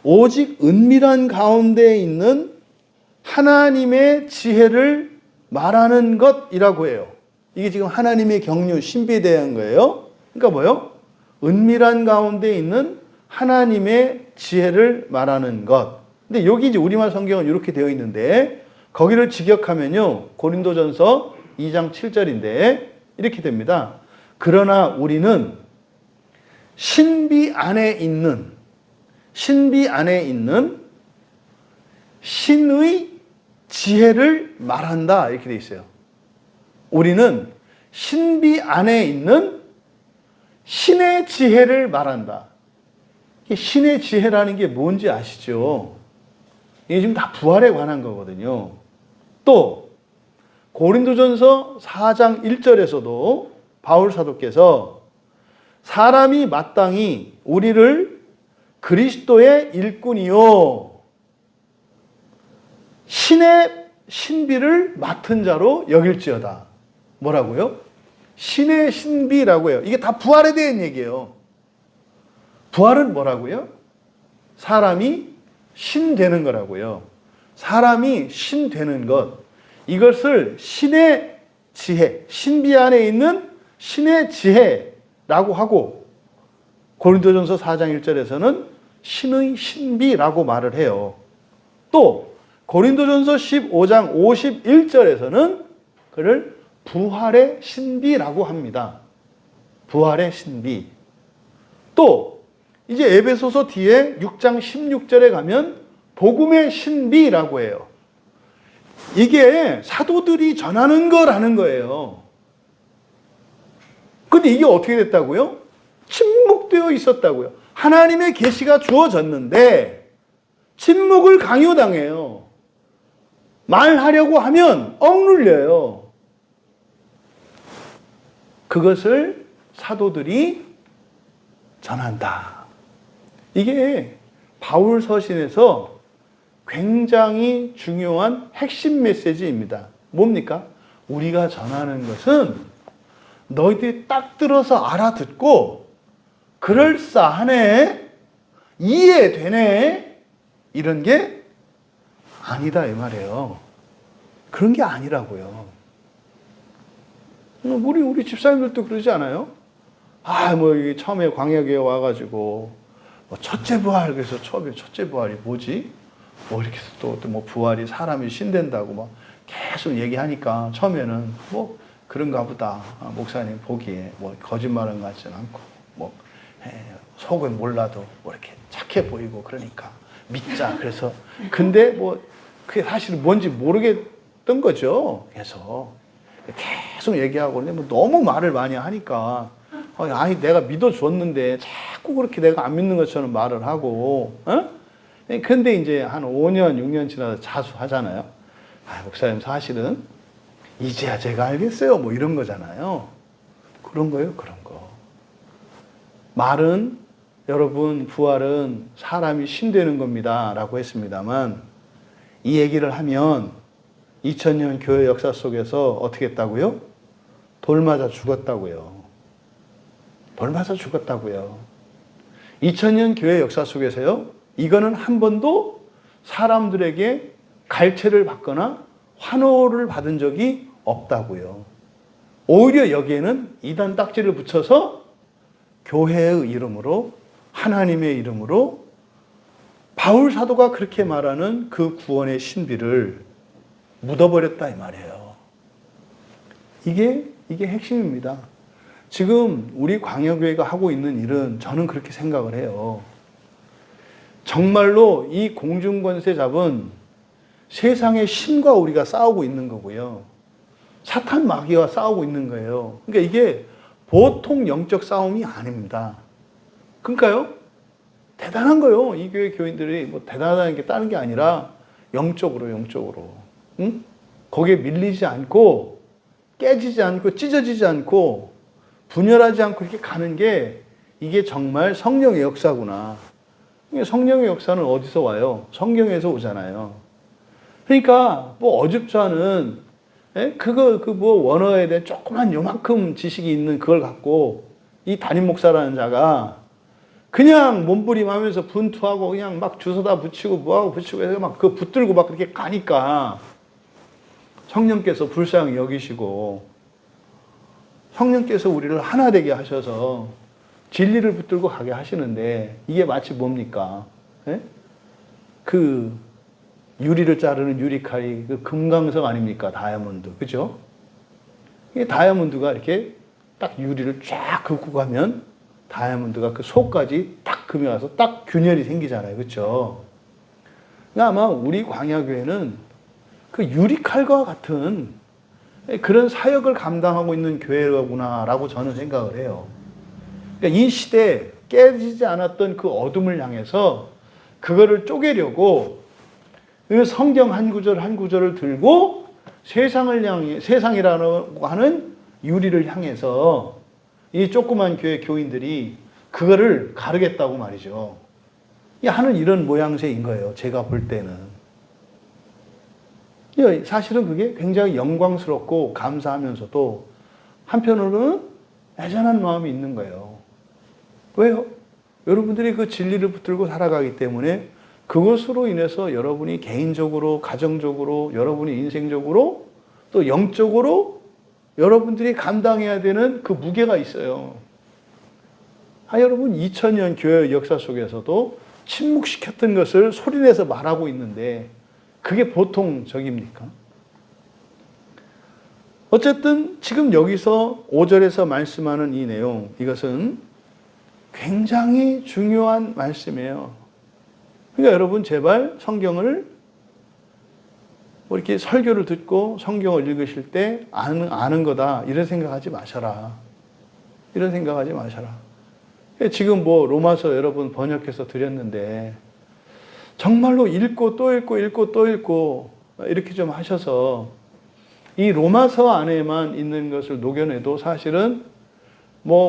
오직 은밀한 가운데 있는 하나님의 지혜를 말하는 것이라고 해요. 이게 지금 하나님의 경륜, 신비에 대한 거예요. 그러니까 뭐요? 은밀한 가운데 있는 하나님의 지혜를 말하는 것. 근데 여기 이제 우리말 성경은 이렇게 되어 있는데 거기를 직역하면요. 고린도전서 2장 7절인데 이렇게 됩니다. 그러나 우리는 신비 안에 있는 신의 지혜를 말한다. 이렇게 되어 있어요. 우리는 신비 안에 있는 신의 지혜를 말한다. 신의 지혜라는 게 뭔지 아시죠? 이게 지금 다 부활에 관한 거거든요. 또 고린도전서 4장 1절에서도 바울 사도께서 사람이 마땅히 우리를 그리스도의 일꾼이요 신의 신비를 맡은 자로 여길지어다. 뭐라고요? 신의 신비라고 해요. 이게 다 부활에 대한 얘기예요. 부활은 뭐라고요? 사람이 신 되는 거라고요. 사람이 신 되는 것. 이것을 신의 지혜, 신비 안에 있는 신의 지혜라고 하고 고린도전서 4장 1절에서는 신의 신비라고 말을 해요. 또 고린도전서 15장 51절에서는 그를 부활의 신비라고 합니다. 부활의 신비. 또 이제 에베소서 뒤에 6장 16절에 가면 복음의 신비라고 해요. 이게 사도들이 전하는 거라는 거예요. 근데 이게 어떻게 됐다고요? 침묵되어 있었다고요. 하나님의 계시가 주어졌는데 침묵을 강요당해요. 말하려고 하면 억눌려요. 그것을 사도들이 전한다. 이게 바울 서신에서 굉장히 중요한 핵심 메시지입니다. 뭡니까? 우리가 전하는 것은 너희들이 딱 들어서 알아듣고 그럴싸하네, 이해되네, 이런 게 아니다 이 말이에요. 그런 게 아니라고요. 우리 집사님들도 그러지 않아요? 뭐 처음에 광야교회 와가지고 첫째 부활, 그래서 처음에 첫째 부활이 뭐지? 이렇게 또 뭐 부활이 사람이 신된다고 막 계속 얘기하니까 처음에는 그런가 보다. 목사님 보기에 거짓말은 같지는 않고 속은 몰라도 이렇게 착해 보이고 그러니까 믿자. 그래서 근데 그게 사실은 뭔지 모르겠던 거죠. 계속 얘기하고 근데 너무 말을 많이 하니까 아니 내가 믿어줬는데 자꾸 그렇게 내가 안 믿는 것처럼 말을 하고 근데 이제 한 5년 6년 지나서 자수하잖아요. 목사님 사실은 이제야 제가 알겠어요. 이런 거잖아요. 그런 거예요. 그런 거. 말은 여러분 부활은 사람이 신되는 겁니다 라고 했습니다만 이 얘기를 하면 2000년 교회 역사 속에서 어떻게 했다고요? 돌 맞아 죽었다고요. 돌 맞아 죽었다고요. 2000년 교회 역사 속에서요, 이거는 한 번도 사람들에게 갈채를 받거나 환호를 받은 적이 없다고요. 오히려 여기에는 이단 딱지를 붙여서 교회의 이름으로, 하나님의 이름으로 바울 사도가 그렇게 말하는 그 구원의 신비를 묻어버렸다 이 말이에요. 이게 핵심입니다. 지금 우리 광야교회가 하고 있는 일은 저는 그렇게 생각을 해요. 정말로 이 공중권세 잡은 세상의 신과 우리가 싸우고 있는 거고요. 사탄 마귀와 싸우고 있는 거예요. 그러니까 이게 보통 영적 싸움이 아닙니다. 그러니까요, 대단한 거예요. 이 교회 교인들이 대단하다는 게 다른 게 아니라 영적으로. 응? 거기에 밀리지 않고 깨지지 않고 찢어지지 않고 분열하지 않고 이렇게 가는 게 이게 정말 성령의 역사구나. 성령의 역사는 어디서 와요? 성경에서 오잖아요. 그러니까 어줍지 않은 원어에 대한 조그만 요만큼 지식이 있는 그걸 갖고 이 담임 목사라는 자가 그냥 몸부림하면서 분투하고 그냥 막 주워다 붙이고 뭐하고 붙이고 해서 막 그 붙들고 막 그렇게 가니까 성령께서 불쌍히 여기시고 성령께서 우리를 하나 되게 하셔서 진리를 붙들고 가게 하시는데 이게 마치 뭡니까? 그 유리를 자르는 유리칼이 그 금강석 아닙니까? 다이아몬드. 그죠? 이 다이아몬드가 이렇게 딱 유리를 쫙 긋고 가면 다이아몬드가 그 속까지 딱 금이 와서 딱 균열이 생기잖아요. 그렇죠? 그러니까 아마 우리 광야교회는 그 유리칼과 같은 그런 사역을 감당하고 있는 교회구나라고 저는 생각을 해요. 그러니까 이 시대에 깨지지 않았던 그 어둠을 향해서 그거를 쪼개려고 그 성경 한 구절 한 구절을 들고 세상이라고 하는 유리를 향해서 이 조그만 교회 교인들이 그거를 가르겠다고 말이죠. 하는 이런 모양새인 거예요. 제가 볼 때는. 사실은 그게 굉장히 영광스럽고 감사하면서도 한편으로는 애잔한 마음이 있는 거예요. 왜요? 여러분들이 그 진리를 붙들고 살아가기 때문에 그것으로 인해서 여러분이 개인적으로, 가정적으로, 여러분이 인생적으로 또 영적으로 여러분들이 감당해야 되는 그 무게가 있어요. 여러분 2000년 교회 역사 속에서도 침묵시켰던 것을 소리내서 말하고 있는데 그게 보통 적입니까? 어쨌든 지금 여기서 5절에서 말씀하는 이 내용, 이것은 굉장히 중요한 말씀이에요. 그러니까 여러분 제발 성경을 이렇게 설교를 듣고 성경을 읽으실 때 아는 거다 이런 생각하지 마셔라. 이런 생각하지 마셔라. 지금 로마서 여러분 번역해서 드렸는데 정말로 읽고 또 읽고 또 읽고 이렇게 좀 하셔서 이 로마서 안에만 있는 것을 녹여내도 사실은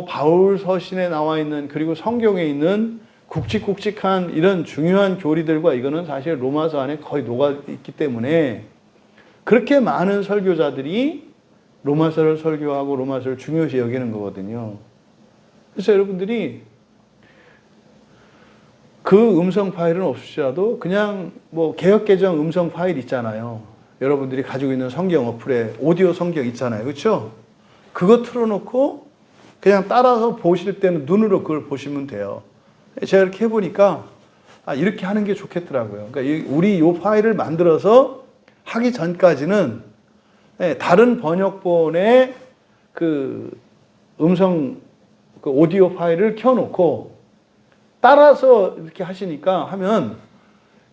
바울 서신에 나와 있는 그리고 성경에 있는 굵직굵직한 이런 중요한 교리들과 이거는 사실 로마서 안에 거의 녹아 있기 때문에 그렇게 많은 설교자들이 로마서를 설교하고 로마서를 중요시 여기는 거거든요. 그래서 여러분들이 그 음성 파일은 없으시라도 그냥 뭐 개역개정 음성 파일 있잖아요. 여러분들이 가지고 있는 성경 어플에 오디오 성경 있잖아요. 그렇죠? 그거 틀어놓고 그냥 따라서 보실 때는 눈으로 그걸 보시면 돼요. 제가 이렇게 해보니까 이렇게 하는 게 좋겠더라고요. 그러니까 우리 이 파일을 만들어서 하기 전까지는 다른 번역본의 그 음성 그 오디오 파일을 켜놓고 따라서 이렇게 하면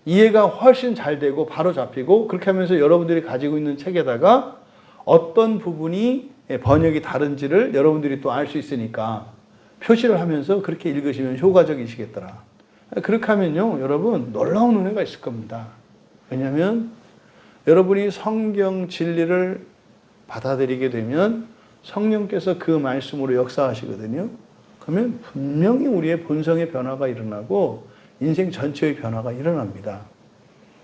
이해가 훨씬 잘 되고 바로 잡히고, 그렇게 하면서 여러분들이 가지고 있는 책에다가 어떤 부분이 번역이 다른지를 여러분들이 또 알 수 있으니까 표시를 하면서 그렇게 읽으시면 효과적이시겠더라. 그렇게 하면요, 여러분 놀라운 은혜가 있을 겁니다. 왜냐하면 여러분이 성경 진리를 받아들이게 되면 성령께서 그 말씀으로 역사하시거든요. 그러면 분명히 우리의 본성의 변화가 일어나고 인생 전체의 변화가 일어납니다.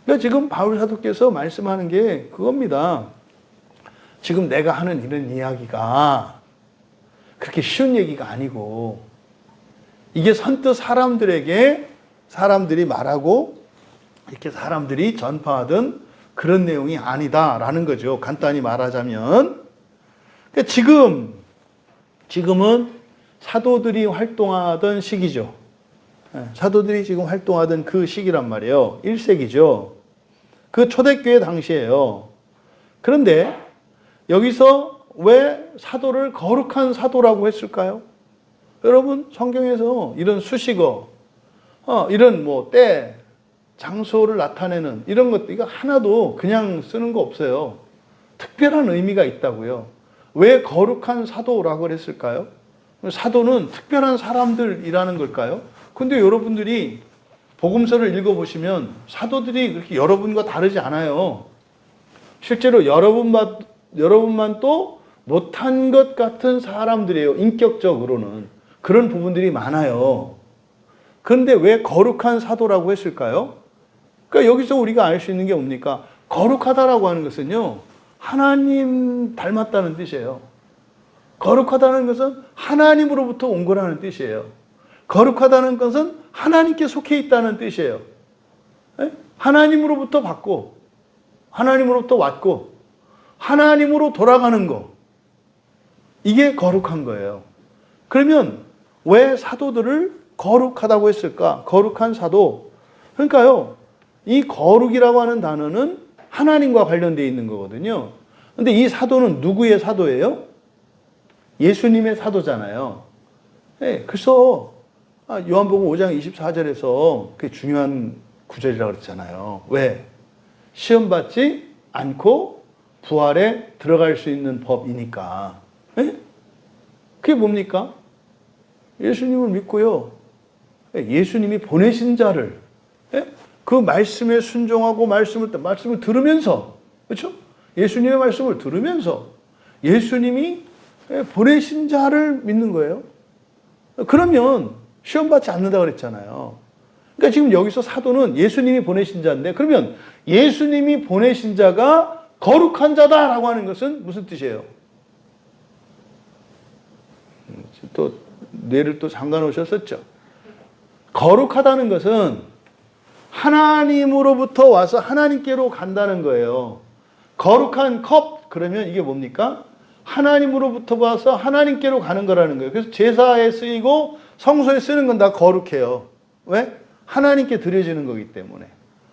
그러니까 지금 바울 사도께서 말씀하는 게 그겁니다. 지금 내가 하는 이런 이야기가 그렇게 쉬운 얘기가 아니고, 이게 선뜻 사람들이 말하고 이렇게 사람들이 전파하던 그런 내용이 아니다라는 거죠. 간단히 말하자면. 그러니까 지금은 사도들이 활동하던 시기죠. 사도들이 지금 활동하던 그 시기란 말이에요. 1세기죠. 그 초대교회 당시예요. 그런데 여기서 왜 사도를 거룩한 사도라고 했을까요? 여러분, 성경에서 이런 수식어, 이런 뭐 때, 장소를 나타내는 이런 것들, 이거 하나도 그냥 쓰는 거 없어요. 특별한 의미가 있다고요. 왜 거룩한 사도라고 했을까요? 사도는 특별한 사람들이라는 걸까요? 근데 여러분들이 복음서를 읽어보시면 사도들이 그렇게 여러분과 다르지 않아요. 실제로 여러분만 또 못한 것 같은 사람들이에요. 인격적으로는. 그런 부분들이 많아요. 그런데 왜 거룩한 사도라고 했을까요? 그러니까 여기서 우리가 알 수 있는 게 뭡니까? 거룩하다라고 하는 것은요, 하나님 닮았다는 뜻이에요. 거룩하다는 것은 하나님으로부터 온 거라는 뜻이에요. 거룩하다는 것은 하나님께 속해 있다는 뜻이에요. 하나님으로부터 받고, 하나님으로부터 왔고, 하나님으로 돌아가는 거. 이게 거룩한 거예요. 그러면 왜 사도들을 거룩하다고 했을까? 거룩한 사도. 그러니까요, 이 거룩이라고 하는 단어는 하나님과 관련되어 있는 거거든요. 근데 이 사도는 누구의 사도예요? 예수님의 사도잖아요. 그래서 요한복음 5장 24절에서 그게 중요한 구절이라고 그랬잖아요. 왜? 시험받지 않고 부활에 들어갈 수 있는 법이니까. 그게 뭡니까? 예수님을 믿고요, 예수님이 보내신 자를, 그 말씀에 순종하고 말씀을 들으면서, 그렇죠? 예수님의 말씀을 들으면서 예수님이 보내신 자를 믿는 거예요. 그러면 시험받지 않는다고 그랬잖아요. 그러니까 지금 여기서 사도는 예수님이 보내신 자인데, 그러면 예수님이 보내신 자가 거룩한 자다라고 하는 것은 무슨 뜻이에요? 또 뇌를 또 잠가 놓으셨었죠. 거룩하다는 것은 하나님으로부터 와서 하나님께로 간다는 거예요. 거룩한 컵, 그러면 이게 뭡니까? 하나님으로부터 와서 하나님께로 가는 거라는 거예요. 그래서 제사에 쓰이고 성소에 쓰는 건 다 거룩해요. 왜? 하나님께 드려지는 거기 때문에.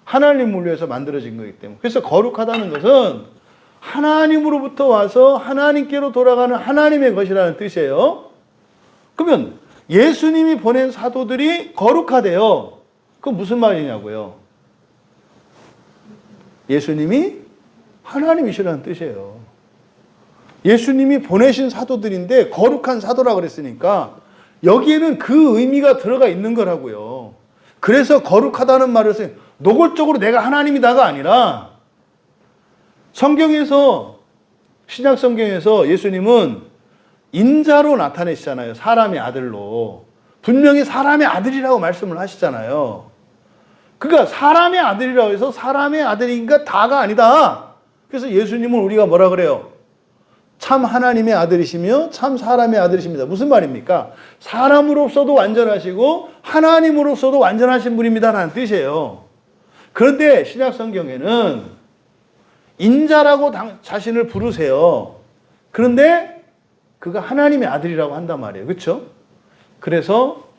하나님을 위해서 만들어진 거기 때문에. 그래서 거룩하다는 것은 하나님으로부터 와서 하나님께로 돌아가는 하나님의 것이라는 뜻이에요. 그러면 예수님이 보낸 사도들이 거룩하대요. 그건 무슨 말이냐고요? 예수님이 하나님이시라는 뜻이에요. 예수님이 보내신 사도들인데 거룩한 사도라고 그랬으니까 여기에는 그 의미가 들어가 있는 거라고요. 그래서 거룩하다는 말을 써요. 노골적으로 내가 하나님이다가 아니라, 성경에서, 신약 성경에서 예수님은 인자로 나타내시잖아요. 사람의 아들로. 분명히 사람의 아들이라고 말씀을 하시잖아요. 그러니까 사람의 아들이라고 해서 사람의 아들인가 다가 아니다. 그래서 예수님은 우리가 뭐라 그래요? 참 하나님의 아들이시며 참 사람의 아들이십니다. 무슨 말입니까? 사람으로서도 완전하시고 하나님으로서도 완전하신 분입니다라는 뜻이에요. 그런데 신약 성경에는 인자라고 자신을 부르세요. 그런데 그가 하나님의 아들이라고 한단 말이에요. 그렇죠? 그래서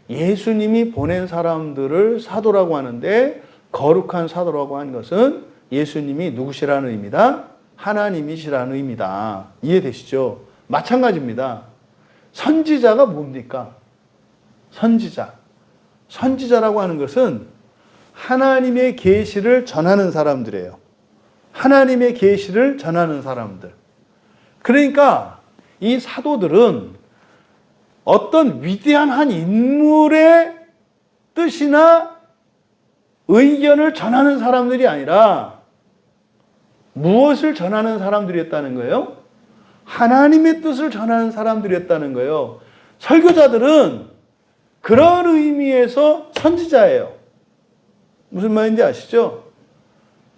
예수님이 보낸 사람들을 사도라고 하는데 거룩한 사도라고 하는 것은 예수님이 누구시라는 의미다? 하나님이시라는 의미다. 이해되시죠? 마찬가지입니다. 선지자가 뭡니까? 선지자. 선지자라고 하는 것은 하나님의 계시를 전하는 사람들이에요. 하나님의 계시를 전하는 사람들. 그러니까 이 사도들은 어떤 위대한 한 인물의 뜻이나 의견을 전하는 사람들이 아니라 무엇을 전하는 사람들이었다는 거예요? 하나님의 뜻을 전하는 사람들이었다는 거예요. 설교자들은 그런 의미에서 선지자예요. 무슨 말인지 아시죠?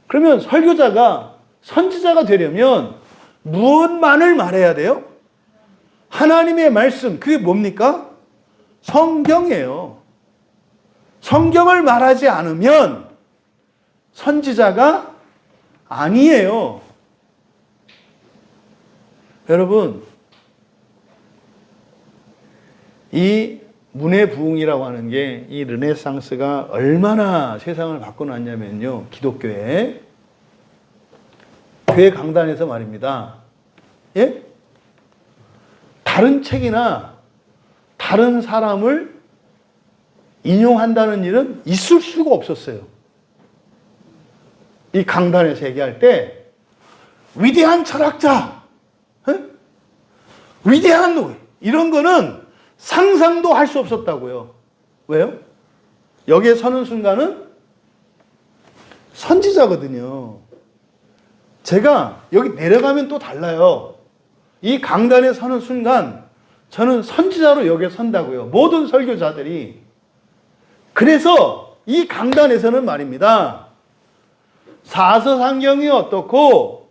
그러면 설교자가 선지자가 되려면 무엇만을 말해야 돼요? 하나님의 말씀, 그게 뭡니까? 성경이에요. 성경을 말하지 않으면 선지자가 아니에요. 여러분, 이 문해부흥이라고 하는 게 이 르네상스가 얼마나 세상을 바꿔놨냐면요. 기독교에. 교회 강단에서 말입니다. 예? 다른 책이나 다른 사람을 인용한다는 일은 있을 수가 없었어요. 이 강단에서 얘기할 때 위대한 철학자, 위대한 노예 이런 거는 상상도 할 수 없었다고요. 왜요? 여기에 서는 순간은 선지자거든요. 제가 여기 내려가면 또 달라요. 이 강단에 서는 순간 저는 선지자로 여기에 선다고요. 모든 설교자들이. 그래서 이 강단에서는 말입니다. 사서상경이 어떻고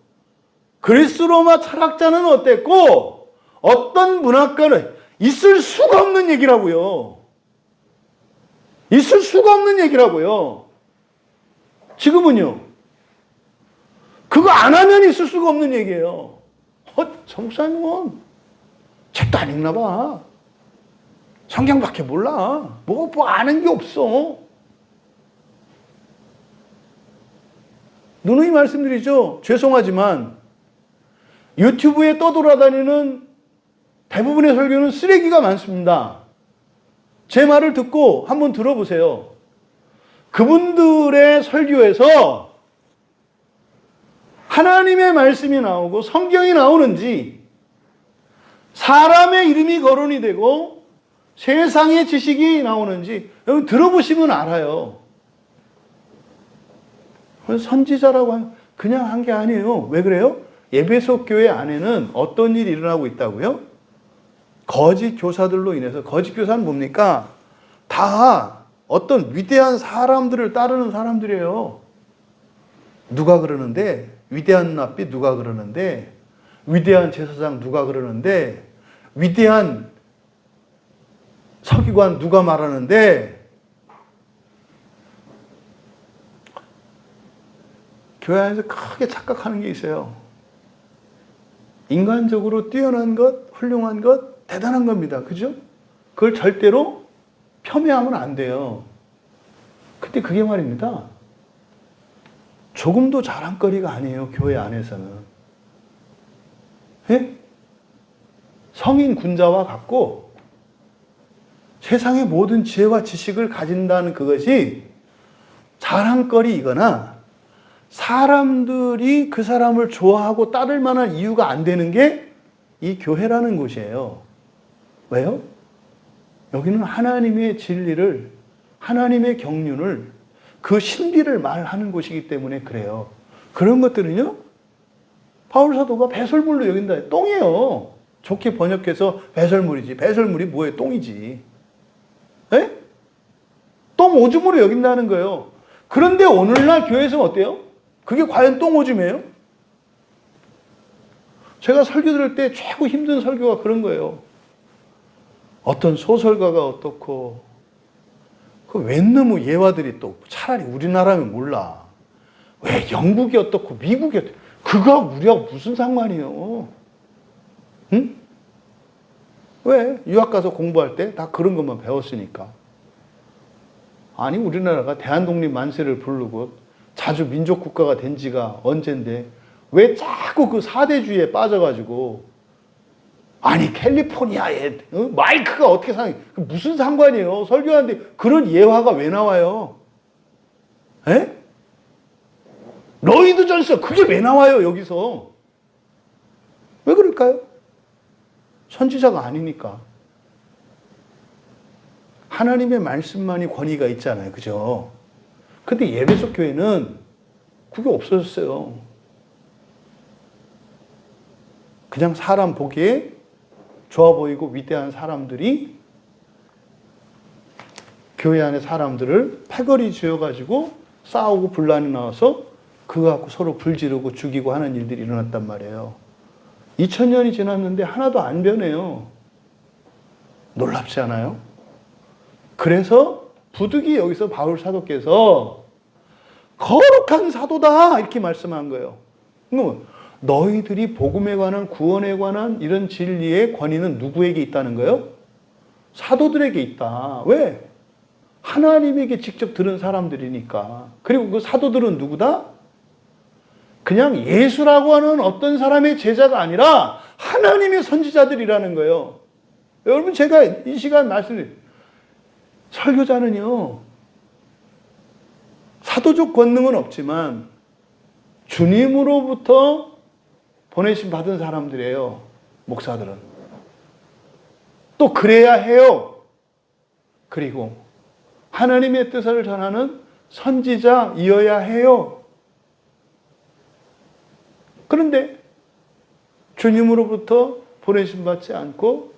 그리스 로마 철학자는 어땠고 어떤 문학가는 있을 수가 없는 얘기라고요. 있을 수가 없는 얘기라고요. 지금은요. 그거 안 하면 있을 수가 없는 얘기예요. 저 목사님은 책도 안 읽나 봐. 성경밖에 몰라. 뭐 아는 게 없어. 누누이 말씀드리죠. 죄송하지만 유튜브에 떠돌아다니는 대부분의 설교는 쓰레기가 많습니다. 제 말을 듣고 한번 들어보세요. 그분들의 설교에서 하나님의 말씀이 나오고 성경이 나오는지 사람의 이름이 거론이 되고 세상의 지식이 나오는지 여러분 들어보시면 알아요. 선지자라고 하면 그냥 한 게 아니에요. 왜 그래요? 에베소 교회 안에는 어떤 일이 일어나고 있다고요? 거짓 교사들로 인해서, 거짓 교사는 뭡니까? 다 어떤 위대한 사람들을 따르는 사람들이에요. 누가 그러는데? 위대한 랍비 누가 그러는데? 위대한 제사장 누가 그러는데? 위대한 서기관 누가 말하는데? 교회 안에서 크게 착각하는 게 있어요. 인간적으로 뛰어난 것, 훌륭한 것, 대단한 겁니다. 그죠? 그걸 절대로 폄훼하면 안 돼요. 근데 그게 말입니다. 조금도 자랑거리가 아니에요. 교회 안에서는. 예? 성인 군자와 같고 세상의 모든 지혜와 지식을 가진다는 그것이 자랑거리이거나 사람들이 그 사람을 좋아하고 따를 만한 이유가 안 되는 게 이 교회라는 곳이에요. 왜요? 여기는 하나님의 진리를, 하나님의 경륜을, 그 신비를 말하는 곳이기 때문에 그래요. 그런 것들은요, 바울 사도가 배설물로 여긴다. 똥이에요. 좋게 번역해서 배설물이지. 배설물이 뭐예요? 똥이지. 에? 똥 오줌으로 여긴다는 거예요. 그런데 오늘날 교회에서는 어때요? 그게 과연 똥 오줌이에요? 제가 설교 들을 때 최고 힘든 설교가 그런 거예요. 어떤 소설가가 어떻고, 웬 놈의 예화들이 또 차라리 우리나라면 몰라. 왜 영국이 어떻고 미국이 어떻고. 그거하고 우리하고 무슨 상관이에요? 응? 왜? 유학 가서 공부할 때 다 그런 것만 배웠으니까. 아니, 우리나라가 대한독립 만세를 부르고 자주 민족국가가 된 지가 언젠데 왜 자꾸 그 사대주의에 빠져가지고, 아니 캘리포니아에 마이크가 어떻게 무슨 상관이에요? 설교하는데 그런 예화가 왜 나와요? 에? 로이드 존슨 그게 왜 나와요 여기서? 왜 그럴까요? 선지자가 아니니까. 하나님의 말씀만이 권위가 있잖아요. 그죠? 근데 예배속 교회는 그게 없어졌어요. 그냥 사람 보기에 좋아 보이고 위대한 사람들이 교회 안에 사람들을 패거리 지어가지고 싸우고 분란이 나와서 그거 갖고 서로 불지르고 죽이고 하는 일들이 일어났단 말이에요. 2000년이 지났는데 하나도 안 변해요. 놀랍지 않아요? 그래서 부득이 여기서 바울 사도께서 거룩한 사도다 이렇게 말씀한 거예요. 너희들이 복음에 관한 구원에 관한 이런 진리의 권위는 누구에게 있다는 거예요? 사도들에게 있다. 왜? 하나님에게 직접 들은 사람들이니까. 그리고 그 사도들은 누구다? 그냥 예수라고 하는 어떤 사람의 제자가 아니라 하나님의 선지자들이라는 거예요. 여러분 제가 이 시간 말씀드린 설교자는요, 사도적 권능은 없지만 주님으로부터 보내심 받은 사람들이에요. 목사들은. 또 그래야 해요. 그리고 하나님의 뜻을 전하는 선지자이어야 해요. 그런데 주님으로부터 보내심 받지 않고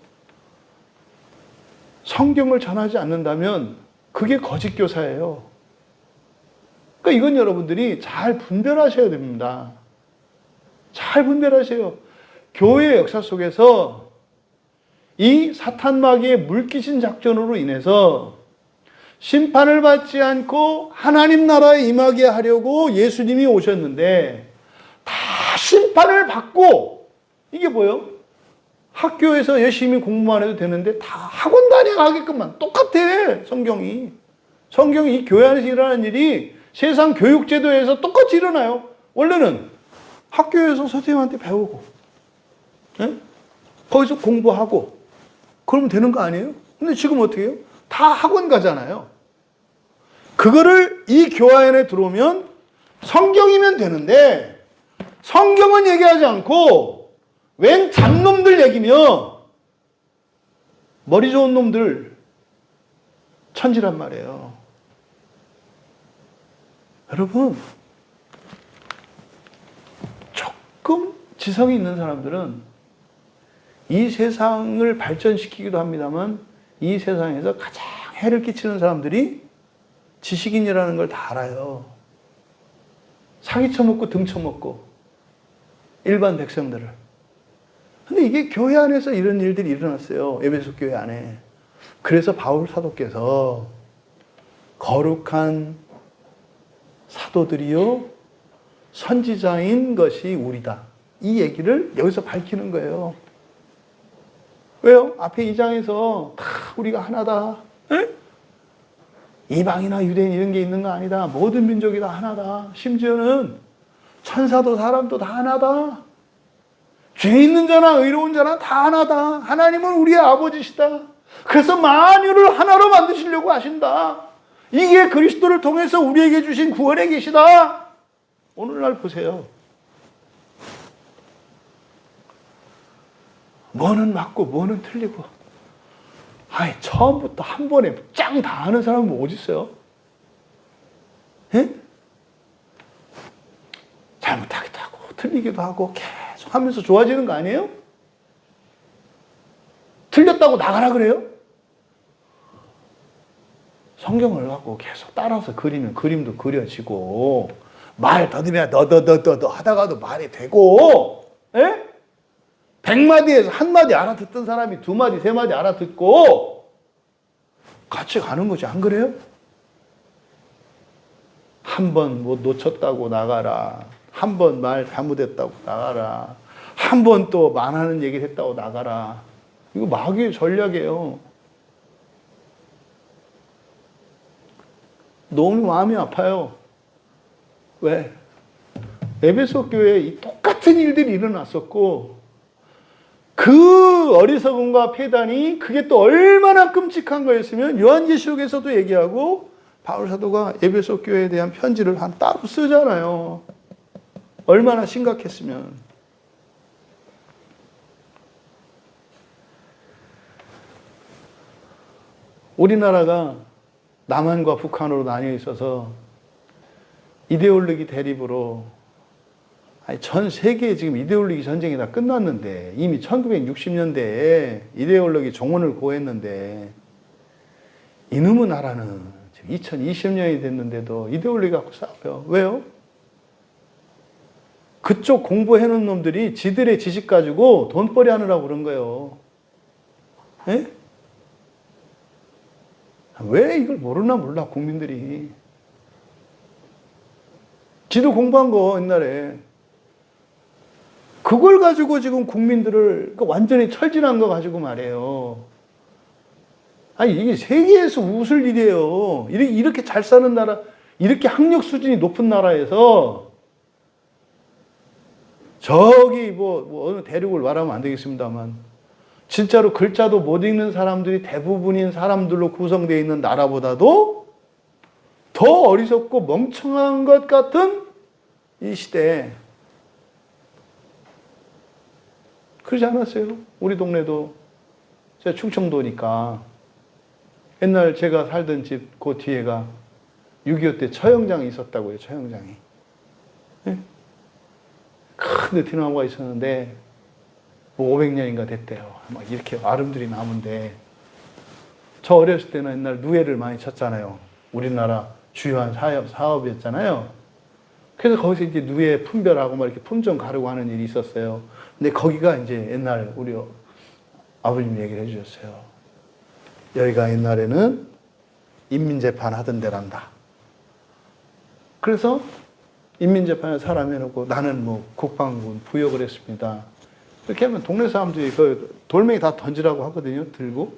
성경을 전하지 않는다면 그게 거짓 교사예요. 그러니까 이건 여러분들이 잘 분별하셔야 됩니다. 잘 분별하세요. 교회의 역사 속에서 이 사탄 마귀의 물귀신 작전으로 인해서 심판을 받지 않고 하나님 나라에 임하게 하려고 예수님이 오셨는데 다 심판을 받고, 이게 뭐예요? 학교에서 열심히 공부만 해도 되는데 다 학원 다녀가게끔만 똑같아. 성경이 이 교회 안에서 일어나는 일이 세상 교육제도에서 똑같이 일어나요. 원래는 학교에서 선생님한테 배우고, 네? 거기서 공부하고 그러면 되는 거 아니에요? 근데 지금 어떻게 해요? 다 학원 가잖아요. 그거를 이 교회 안에 들어오면 성경이면 되는데 성경은 얘기하지 않고 웬 잡놈들 얘기며 머리 좋은 놈들 천지란 말이에요. 여러분, 조금 지성이 있는 사람들은 이 세상을 발전시키기도 합니다만 이 세상에서 가장 해를 끼치는 사람들이 지식인이라는 걸 다 알아요. 사기 쳐먹고 등 쳐먹고 일반 백성들을. 근데 이게 교회 안에서 이런 일들이 일어났어요. 에베소 교회 안에. 그래서 바울 사도께서 거룩한 사도들이요 선지자인 것이 우리다, 이 얘기를 여기서 밝히는 거예요. 왜요? 앞에 2장에서 다 우리가 하나다. 에? 이방이나 유대인 이런 게 있는 거 아니다. 모든 민족이 다 하나다. 심지어는 천사도 사람도 다 하나다. 죄 있는 자나 의로운 자나 다 하나다. 하나님은 우리의 아버지시다. 그래서 만유를 하나로 만드시려고 하신다. 이게 그리스도를 통해서 우리에게 주신 구원의 계시다. 오늘날 보세요. 뭐는 맞고 뭐는 틀리고. 아이, 처음부터 한 번에 짱 다 아는 사람은 어디 있어요? 예? 잘못하기도 하고 틀리기도 하고 계속 하면서 좋아지는 거 아니에요? 틀렸다고 나가라 그래요? 성경을 갖고 계속 따라서 그리면 그림도 그려지고 말 더듬이야 너더더더더 하다가도 말이 되고, 예? 100마디에서 1마디 알아듣던 사람이 2마디, 3마디 알아듣고 같이 가는 거지. 안 그래요? 한 번 뭐 놓쳤다고 나가라. 한 번 말 잘못했다고 나가라. 한 번 또 말하는 얘기를 했다고 나가라. 이거 마귀의 전략이에요. 너무 마음이 아파요. 왜? 에베소 교회에 이 똑같은 일들이 일어났었고, 그 어리석음과 폐단이 그게 또 얼마나 끔찍한 거였으면 요한계시록에서도 얘기하고 바울 사도가 에베소 교회에 대한 편지를 한 따로 쓰잖아요. 얼마나 심각했으면. 우리나라가 남한과 북한으로 나뉘어 있어서 이데올로기 대립으로 전 세계에 지금 이데올로기 전쟁이 다 끝났는데, 이미 1960년대에 이데올로기 종언을 고했는데, 이놈의 나라는 지금 2020년이 됐는데도 이데올로기 갖고 싸워요. 왜요? 그쪽 공부해놓은 놈들이 지들의 지식 가지고 돈벌이 하느라고 그런 거예요. 에? 왜 이걸 모르나 몰라, 국민들이. 지도 공부한 거 옛날에. 그걸 가지고 지금 국민들을 완전히 철진한 거 가지고 말해요. 아니, 이게 세계에서 웃을 일이에요. 이렇게 잘 사는 나라, 이렇게 학력 수준이 높은 나라에서 저기 뭐 어느 대륙을 말하면 안 되겠습니다만, 진짜로 글자도 못 읽는 사람들이 대부분인 사람들로 구성되어 있는 나라보다도 더 어리석고 멍청한 것 같은 이 시대에, 그러지 않았어요? 우리 동네도, 제가 충청도니까 옛날 제가 살던 집 그 뒤에가 6.25 때 처형장이 있었다고요. 처형장이. 네? 큰 느티나무가 있었는데 뭐 500년인가 됐대요. 막 이렇게 아름드리 나무인데, 저 어렸을 때는 옛날 누에를 많이 쳤잖아요. 우리나라 주요한 사업이었잖아요. 그래서 거기서 이제 누에 분별하고 막 이렇게 품종 가르고 하는 일이 있었어요. 근데 거기가 이제 옛날 우리 아버님 얘기를 해주셨어요. 여기가 옛날에는 인민재판 하던 데란다. 그래서 인민재판에 사람 해놓고 나는 뭐 국방군 부역을 했습니다. 이렇게 하면 동네 사람들이 그 돌멩이 다 던지라고 하거든요. 들고.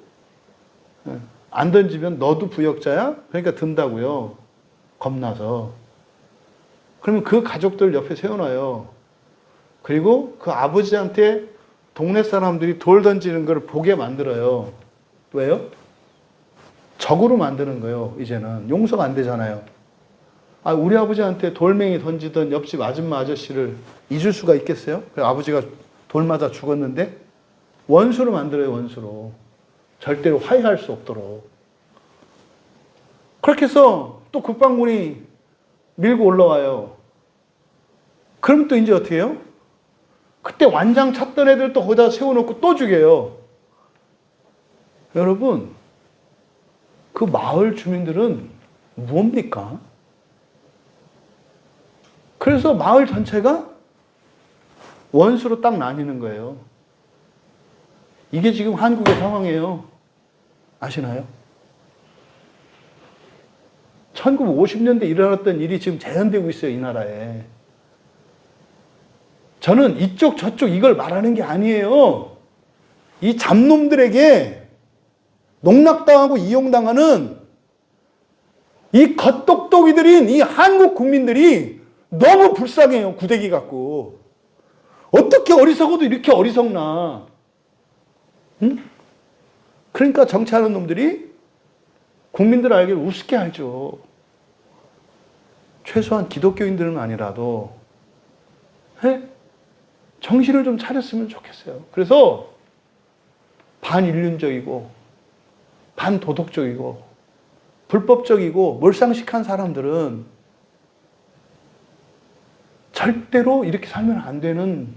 안 던지면 너도 부역자야? 그러니까 든다고요. 겁나서. 그러면 그 가족들 옆에 세워놔요. 그리고 그 아버지한테 동네 사람들이 돌 던지는 걸 보게 만들어요. 왜요? 적으로 만드는 거예요. 이제는 용서가 안 되잖아요. 우리 아버지한테 돌멩이 던지던 옆집 아줌마 아저씨를 잊을 수가 있겠어요? 그래서 아버지가 돌 맞아 죽었는데 원수로 만들어요. 원수로. 절대로 화해할 수 없도록. 그렇게 해서 또 국방군이 밀고 올라와요. 그럼 또 이제 어떻게 해요? 그때 완장 찾던 애들 또 거기다 세워놓고 또 죽여요. 여러분, 그 마을 주민들은 뭡니까? 그래서 마을 전체가 원수로 딱 나뉘는 거예요. 이게 지금 한국의 상황이에요. 아시나요? 1950년대 일어났던 일이 지금 재현되고 있어요, 이 나라에. 저는 이쪽 저쪽 이걸 말하는 게 아니에요. 이 잡놈들에게 농락당하고 이용당하는 이 겉똑똑이들인 이 한국 국민들이 너무 불쌍해요. 구데기 갖고. 어떻게 어리석어도 이렇게 어리석나. 응? 그러니까 정치하는 놈들이 국민들 알기를 우습게 알죠. 최소한 기독교인들은 아니라도 정신을 좀 차렸으면 좋겠어요. 그래서 반인륜적이고 반도덕적이고 불법적이고 몰상식한 사람들은 절대로 이렇게 살면 안 되는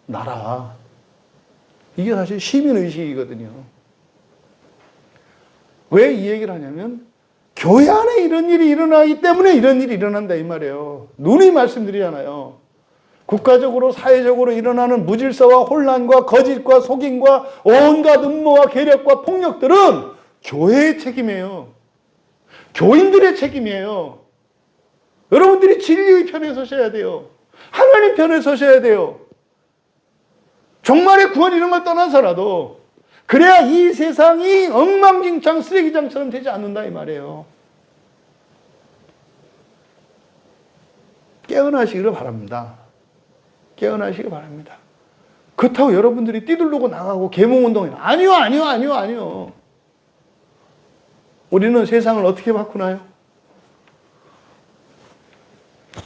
나라. 이게 사실 시민의식이거든요. 왜 이 얘기를 하냐면 교회 안에 이런 일이 일어나기 때문에 이런 일이 일어난다 이 말이에요. 누누이 말씀드리잖아요. 국가적으로 사회적으로 일어나는 무질서와 혼란과 거짓과 속임과 온갖 음모와 계략과 폭력들은 교회의 책임이에요. 교인들의 책임이에요. 여러분들이 진리의 편에 서셔야 돼요. 하나님 편에 서셔야 돼요. 종말의 구원 이런 걸 떠나서라도 그래야 이 세상이 엉망진창 쓰레기장처럼 되지 않는다 이 말이에요. 깨어나시기를 바랍니다. 깨어나시기 바랍니다. 그렇다고 여러분들이 띠들르고 나가고 계몽운동해. 아니요. 우리는 세상을 어떻게 바꾸나요?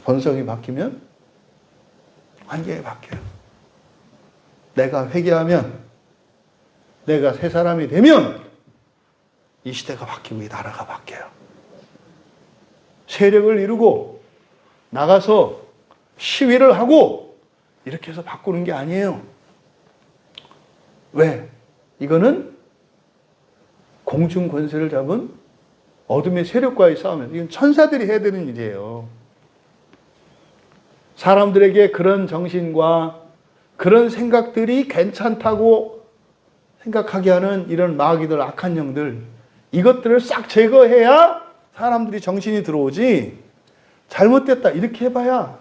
본성이 바뀌면 환경이 바뀌어요. 내가 회개하면, 내가 새 사람이 되면 이 시대가 바뀌고 이 나라가 바뀌어요. 세력을 이루고 나가서 시위를 하고 이렇게 해서 바꾸는 게 아니에요. 왜? 이거는 공중 권세를 잡은 어둠의 세력과의 싸움이에요. 이건 천사들이 해야 되는 일이에요. 사람들에게 그런 정신과 그런 생각들이 괜찮다고 생각하게 하는 이런 마귀들, 악한 영들, 이것들을 싹 제거해야 사람들이 정신이 들어오지, 잘못됐다 이렇게 해봐야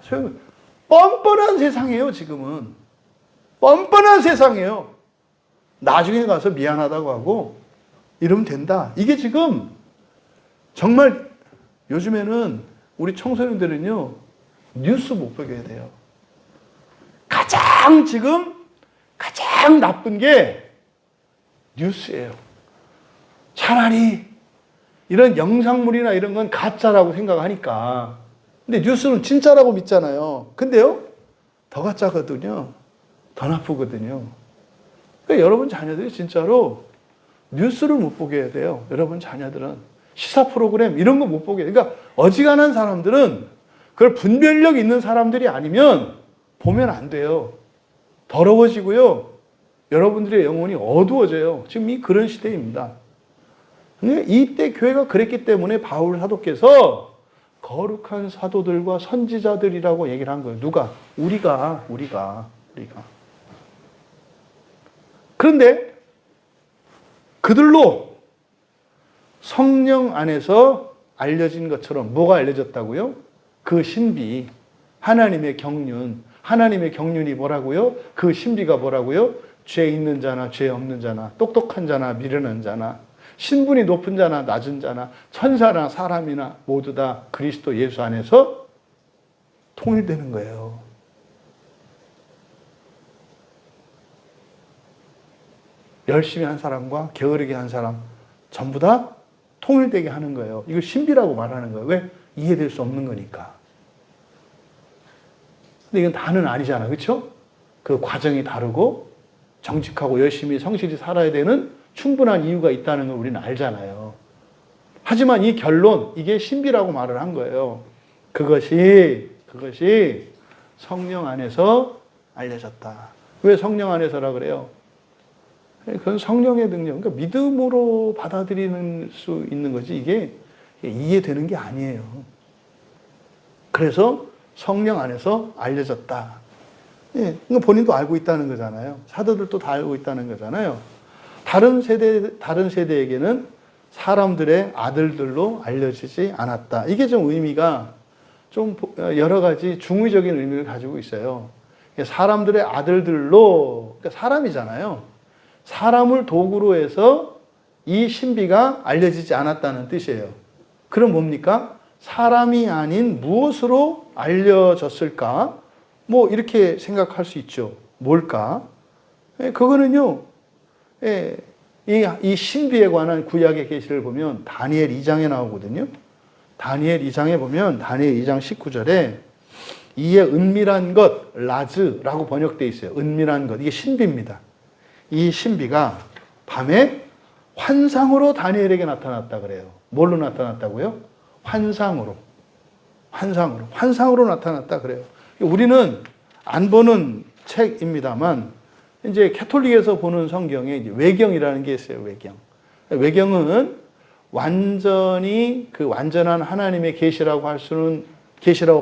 뻔뻔한 세상이에요. 지금은 뻔뻔한 세상이에요. 나중에 가서 미안하다고 하고 이러면 된다. 이게 지금 정말 요즘에는 우리 청소년들은요 뉴스 못 보게 해야 돼요. 가장 나쁜 게 뉴스예요. 차라리 이런 영상물이나 이런 건 가짜라고 생각하니까. 근데 뉴스는 진짜라고 믿잖아요. 근데요, 더 가짜거든요. 더 나쁘거든요. 그러니까 여러분 자녀들이 진짜로 뉴스를 못 보게 해야 돼요. 여러분 자녀들은 시사 프로그램 이런 거 못 보게 해요. 그러니까 어지간한 사람들은 그걸 분별력 있는 사람들이 아니면 보면 안 돼요. 더러워지고요. 여러분들의 영혼이 어두워져요. 지금 이 그런 시대입니다. 근데 이때 교회가 그랬기 때문에 바울 사도께서 거룩한 사도들과 선지자들이라고 얘기를 한 거예요. 누가? 우리가. 그런데 그들로 성령 안에서 알려진 것처럼 뭐가 알려졌다고요? 그 신비, 하나님의 경륜. 하나님의 경륜이 뭐라고요? 그 신비가 뭐라고요? 죄 있는 자나 죄 없는 자나 똑똑한 자나 미련한 자나 신분이 높은 자나 낮은 자나 천사나 사람이나 모두 다 그리스도 예수 안에서 통일되는 거예요. 열심히 한 사람과 게으르게 한 사람 전부 다 통일되게 하는 거예요. 이걸 신비라고 말하는 거예요. 왜? 이해될 수 없는 거니까. 근데 이건 다는 아니잖아. 그렇죠? 그 과정이 다르고 정직하고 열심히 성실히 살아야 되는 충분한 이유가 있다는 걸 우리는 알잖아요. 하지만 이 결론, 이게 신비라고 말을 한 거예요. 그것이 성령 안에서 알려졌다. 왜 성령 안에서라 그래요? 그건 성령의 능력, 그러니까 믿음으로 받아들이는 수 있는 거지 이게 이해되는 게 아니에요. 그래서 성령 안에서 알려졌다. 예, 그러니까 본인도 알고 있다는 거잖아요. 사도들도 다 알고 있다는 거잖아요. 다른 세대에게는 사람들의 아들들로 알려지지 않았다. 이게 좀 의미가 좀 여러 가지 중의적인 의미를 가지고 있어요. 사람들의 아들들로, 그러니까 사람이잖아요. 사람을 도구로 해서 이 신비가 알려지지 않았다는 뜻이에요. 그럼 뭡니까? 사람이 아닌 무엇으로 알려졌을까? 뭐 이렇게 생각할 수 있죠. 뭘까? 그거는요. 이 신비에 관한 구약의 계시를 보면 다니엘 2장에 나오거든요. 다니엘 2장에 보면 다니엘 2장 19절에 이에 은밀한 것, 라즈라고 번역되어 있어요. 은밀한 것. 이게 신비입니다. 이 신비가 밤에 환상으로 다니엘에게 나타났다 그래요. 뭘로 나타났다고요? 환상으로 나타났다 그래요. 우리는 안 보는 책입니다만 이제 캐톨릭에서 보는 성경에 이제 외경이라는 게 있어요. 외경은 완전히 그 완전한 하나님의 계시라고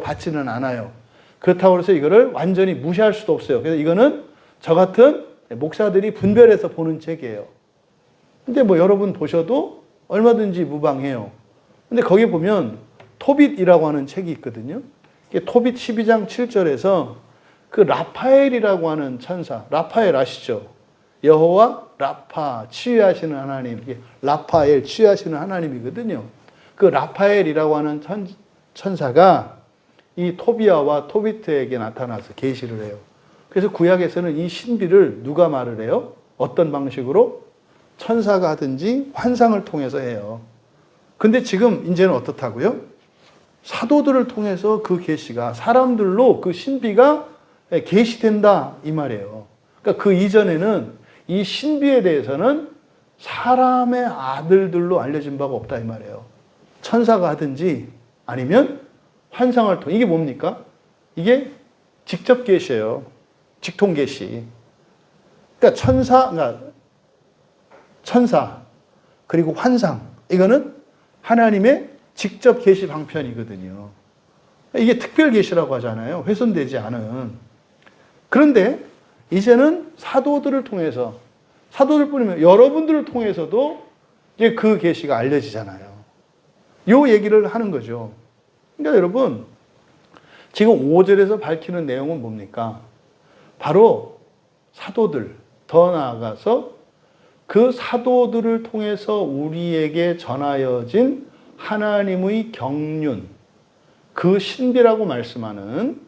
받지는 않아요. 그렇다고 해서 이거를 완전히 무시할 수도 없어요. 그래서 이거는 저 같은 목사들이 분별해서 보는 책이에요. 근데 뭐 여러분 보셔도 얼마든지 무방해요. 근데 거기 보면 토빗이라고 하는 책이 있거든요. 이게 토빗 12장 7절에서 그 라파엘이라고 하는 천사, 라파엘 아시죠? 여호와 라파, 치유하시는 하나님, 라파엘, 치유하시는 하나님이거든요. 그 라파엘이라고 하는 천사가 이 토비아와 토비트에게 나타나서 계시를 해요. 그래서 구약에서는 이 신비를 누가 말을 해요? 어떤 방식으로? 천사가 하든지 환상을 통해서 해요. 근데 지금 이제는 어떻다고요? 사도들을 통해서 그 계시가 사람들로 그 신비가 계시된다 이 말이에요. 그러니까 그 이전에는 이 신비에 대해서는 사람의 아들들로 알려진 바가 없다 이 말이에요. 천사가 하든지 아니면 환상을 통해. 이게 뭡니까? 이게 직접 계시예요. 직통 계시. 그러니까 천사 그리고 환상 이거는 하나님의 직접 계시 방편이거든요. 이게 특별 계시라고 하잖아요. 훼손되지 않은. 그런데 이제는 사도들을 통해서 사도들뿐이면 여러분들을 통해서도 이제 그 계시가 알려지잖아요. 요 얘기를 하는 거죠. 그러니까 여러분 지금 5절에서 밝히는 내용은 뭡니까? 바로 사도들, 더 나아가서 그 사도들을 통해서 우리에게 전하여진 하나님의 경륜, 그 신비라고 말씀하는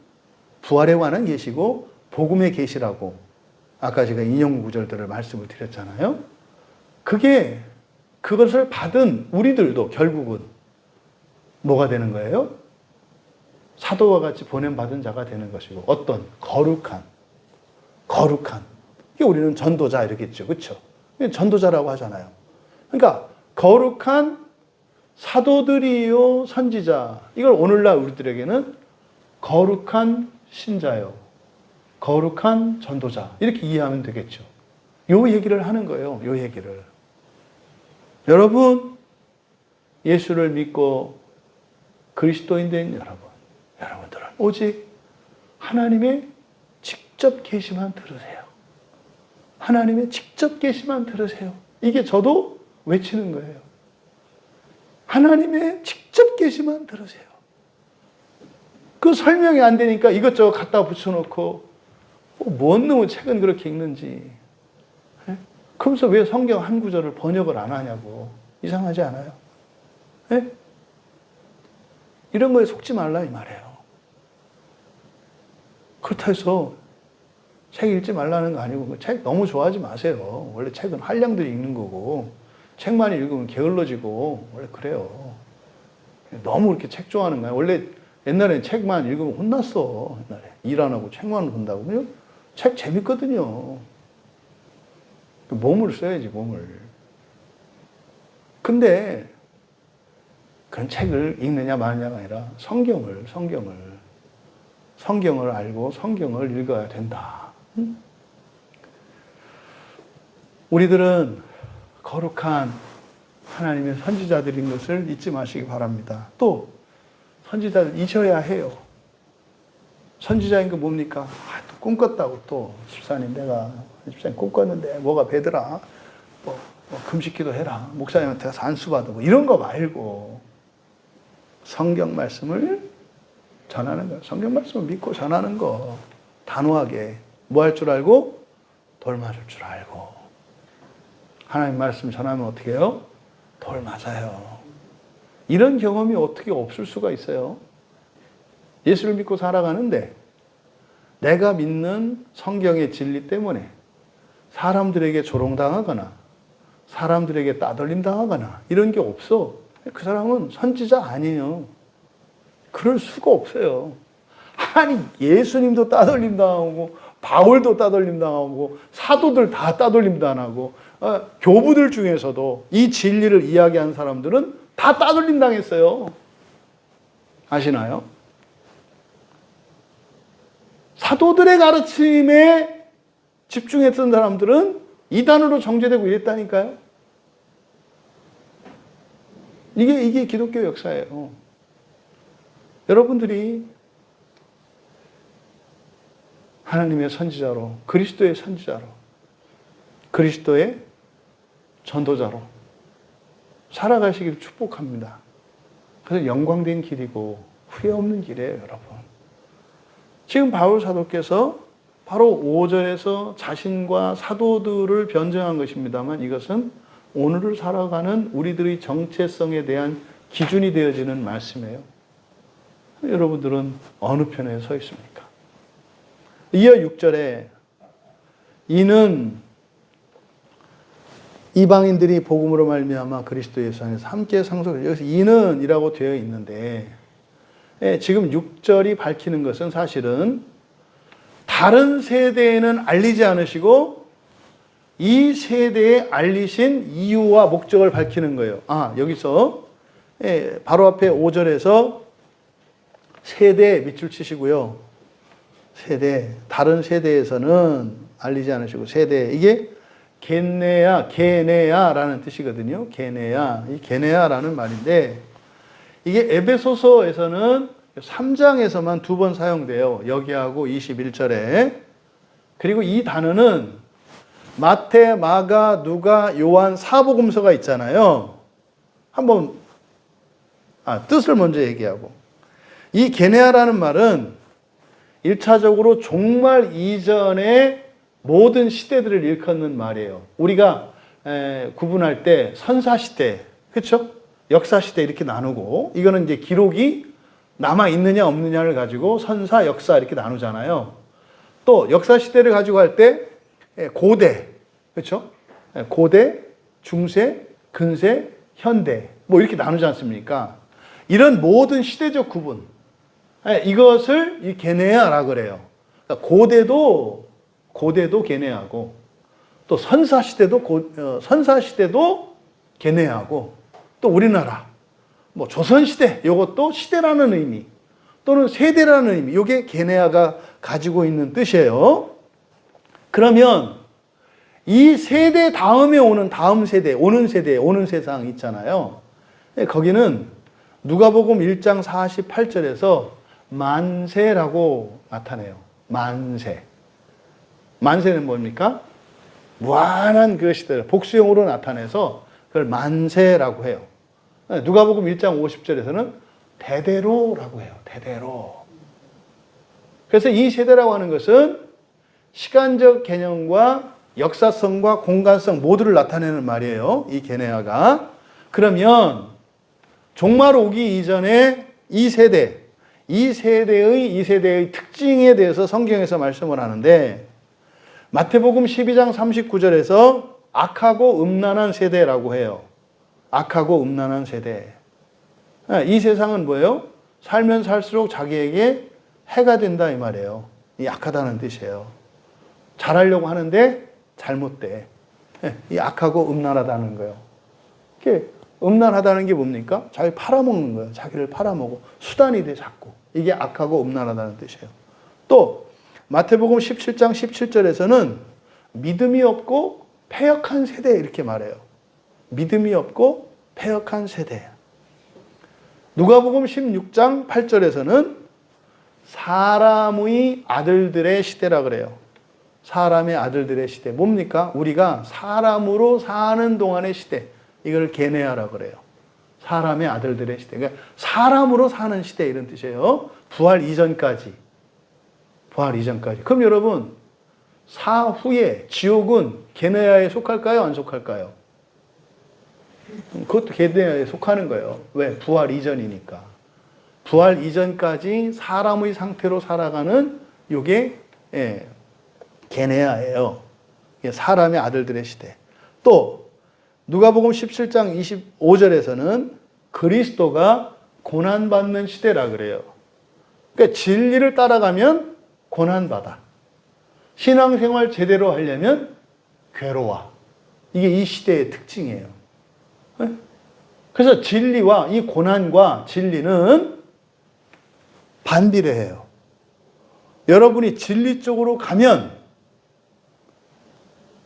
부활에 관한 계시고 복음의 계시라고 아까 제가 인용 구절들을 말씀을 드렸잖아요. 그것을 받은 우리들도 결국은 뭐가 되는 거예요? 사도와 같이 보냄받은 자가 되는 것이고 어떤 거룩한 이게 우리는 전도자 이러겠죠. 그렇죠? 전도자라고 하잖아요. 그러니까 거룩한 사도들이요 선지자. 이걸 오늘날 우리들에게는 거룩한 신자요. 거룩한 전도자. 이렇게 이해하면 되겠죠. 요 얘기를 하는 거예요. 요 얘기를. 여러분 예수를 믿고 그리스도인 된 여러분들은 오직 하나님의 직접 계시만 들으세요. 하나님의 직접 계시만 들으세요. 이게 저도 외치는 거예요. 하나님의 직접 계시만 들으세요. 그 설명이 안 되니까 이것저것 갖다 붙여놓고 뭔 놈의 책은 그렇게 읽는지. 그러면서 왜 성경 한 구절을 번역을 안 하냐고. 이상하지 않아요? 네? 이런 거에 속지 말라 이 말이에요. 그렇다 해서 책 읽지 말라는 거 아니고 책 너무 좋아하지 마세요. 원래 책은 한량들이 읽는 거고 책만 읽으면 게을러지고 원래 그래요. 너무 이렇게 책 좋아하는 거야. 원래 옛날에 책만 읽으면 혼났어. 옛날에 일 안 하고 책만 본다고. 책 재밌거든요. 몸을 써야지 몸을. 근데 그런 책을 읽느냐 마느냐가 아니라 성경을 알고 성경을 읽어야 된다. 우리들은 거룩한 하나님의 선지자들인 것을 잊지 마시기 바랍니다. 또 선지자들이셔야 해요. 선지자인 거 뭡니까? 또 꿈꿨다고 또 집사님 내가 꿈꿨는데 뭐가 배더라. 뭐 금식기도 해라. 목사님한테 가서 안수 받아. 이런 거 말고 성경 말씀을 전하는 거예요. 성경 말씀을 믿고 전하는 거. 단호하게. 뭐 할 줄 알고? 돌 맞을 줄 알고. 하나님 말씀 전하면 어떻게 해요? 돌 맞아요. 이런 경험이 어떻게 없을 수가 있어요? 예수를 믿고 살아가는데 내가 믿는 성경의 진리 때문에 사람들에게 조롱당하거나 사람들에게 따돌림당하거나 이런 게 없어. 그 사람은 선지자 아니에요. 그럴 수가 없어요. 아니 예수님도 따돌림당하고 바울도 따돌림당하고 사도들 다 따돌림당하고 교부들 중에서도 이 진리를 이야기한 사람들은 다 따돌림당했어요. 아시나요? 사도들의 가르침에 집중했던 사람들은 이단으로 정죄되고 이랬다니까요. 이게 기독교 역사예요. 여러분들이 하나님의 선지자로, 그리스도의 선지자로, 그리스도의 전도자로 살아가시길 축복합니다. 그래서 영광된 길이고 후회 없는 길이에요, 여러분. 지금 바울 사도께서 바로 5절에서 자신과 사도들을 변증한 것입니다만 이것은 오늘을 살아가는 우리들의 정체성에 대한 기준이 되어지는 말씀이에요. 여러분들은 어느 편에 서 있습니까? 이어 6절에 이는 이방인들이 복음으로 말미암아 그리스도 예수 안에서 함께 상속을, 여기서 이는 이라고 되어 있는데 지금 6절이 밝히는 것은 사실은 다른 세대에는 알리지 않으시고 이 세대에 알리신 이유와 목적을 밝히는 거예요. 여기서 바로 앞에 5절에서 세대에 밑줄 치시고요. 세대, 다른 세대에서는 알리지 않으시고 세대, 이게 게네야라는 뜻이거든요. 이 게네야라는 말인데 이게 에베소서에서는 3장에서만 2번 사용돼요. 여기하고 21절에. 그리고 이 단어는 마태, 마가, 누가, 요한, 사복음서가 있잖아요. 한번 뜻을 먼저 얘기하고, 이 게네아라는 말은 1차적으로 종말 이전의 모든 시대들을 일컫는 말이에요. 우리가 구분할 때 선사시대, 그렇죠? 역사시대 이렇게 나누고, 이거는 이제 기록이 남아있느냐 없느냐를 가지고 선사, 역사 이렇게 나누잖아요. 또 역사시대를 가지고 할 때 고대, 그렇죠? 고대, 중세, 근세, 현대 뭐 이렇게 나누지 않습니까? 이런 모든 시대적 구분, 이것을 이 게네아라 그래요. 그러니까 고대도 게네아고, 또 선사시대도 게네아고, 또 우리나라 뭐 조선시대, 이것도 시대라는 의미 또는 세대라는 의미, 이게 게네아가 가지고 있는 뜻이에요. 그러면 이 세대 다음에 오는 다음 세대, 오는 세상 있잖아요. 거기는 누가복음 1장 48절에서 만세라고 나타내요. 만세는 뭡니까? 무한한 그 시대를 복수형으로 나타내서 그걸 만세라고 해요. 누가복음 1장 50절에서는 대대로라고 해요. 대대로. 그래서 이 세대라고 하는 것은 시간적 개념과 역사성과 공간성 모두를 나타내는 말이에요. 이 게네아가. 그러면 종말 오기 이전에 이 세대의 특징에 대해서 성경에서 말씀을 하는데, 마태복음 12장 39절에서 악하고 음란한 세대라고 해요. 악하고 음란한 세대. 이 세상은 뭐예요? 살면 살수록 자기에게 해가 된다 이 말이에요. 이 악하다는 뜻이에요. 잘하려고 하는데 잘못돼. 이 악하고 음란하다는 거예요. 이게 음란하다는 게 뭡니까? 자기 팔아먹는 거예요. 자기를 팔아먹고 수단이 돼 자꾸. 이게 악하고 음란하다는 뜻이에요. 또 마태복음 17장 17절에서는 믿음이 없고 패역한 세대 이렇게 말해요. 믿음이 없고 패역한 세대. 누가복음 16장 8절에서는 사람의 아들들의 시대라 그래요. 사람의 아들들의 시대. 뭡니까? 우리가 사람으로 사는 동안의 시대. 이걸 게네아라 그래요. 사람의 아들들의 시대. 그러니까 사람으로 사는 시대 이런 뜻이에요. 부활 이전까지. 그럼 여러분, 사후에 지옥은 게네아에 속할까요? 안 속할까요? 그것도 게네아에 속하는 거예요. 왜? 부활 이전이니까. 부활 이전까지 사람의 상태로 살아가는 이게 게네아예요. 사람의 아들들의 시대. 또 누가복음 17장 25절에서는 그리스도가 고난받는 시대라 그래요. 그러니까 진리를 따라가면 고난받아. 신앙생활 제대로 하려면 괴로워. 이게 이 시대의 특징이에요. 그래서 진리와 이 고난과 진리는 반비례해요. 여러분이 진리 쪽으로 가면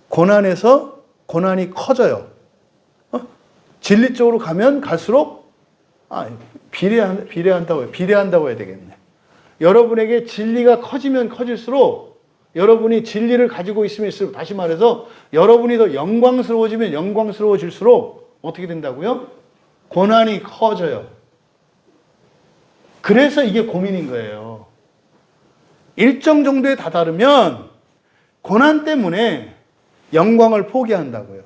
고난이 커져요. 진리 쪽으로 가면 갈수록 비례한다고 해야 되겠네. 여러분에게 진리가 커지면 커질수록 여러분이 진리를 가지고 있으면 다시 말해서 여러분이 더 영광스러워지면 영광스러워질수록 어떻게 된다고요? 고난이 커져요. 그래서 이게 고민인 거예요. 일정 정도에 다다르면 고난 때문에 영광을 포기한다고요.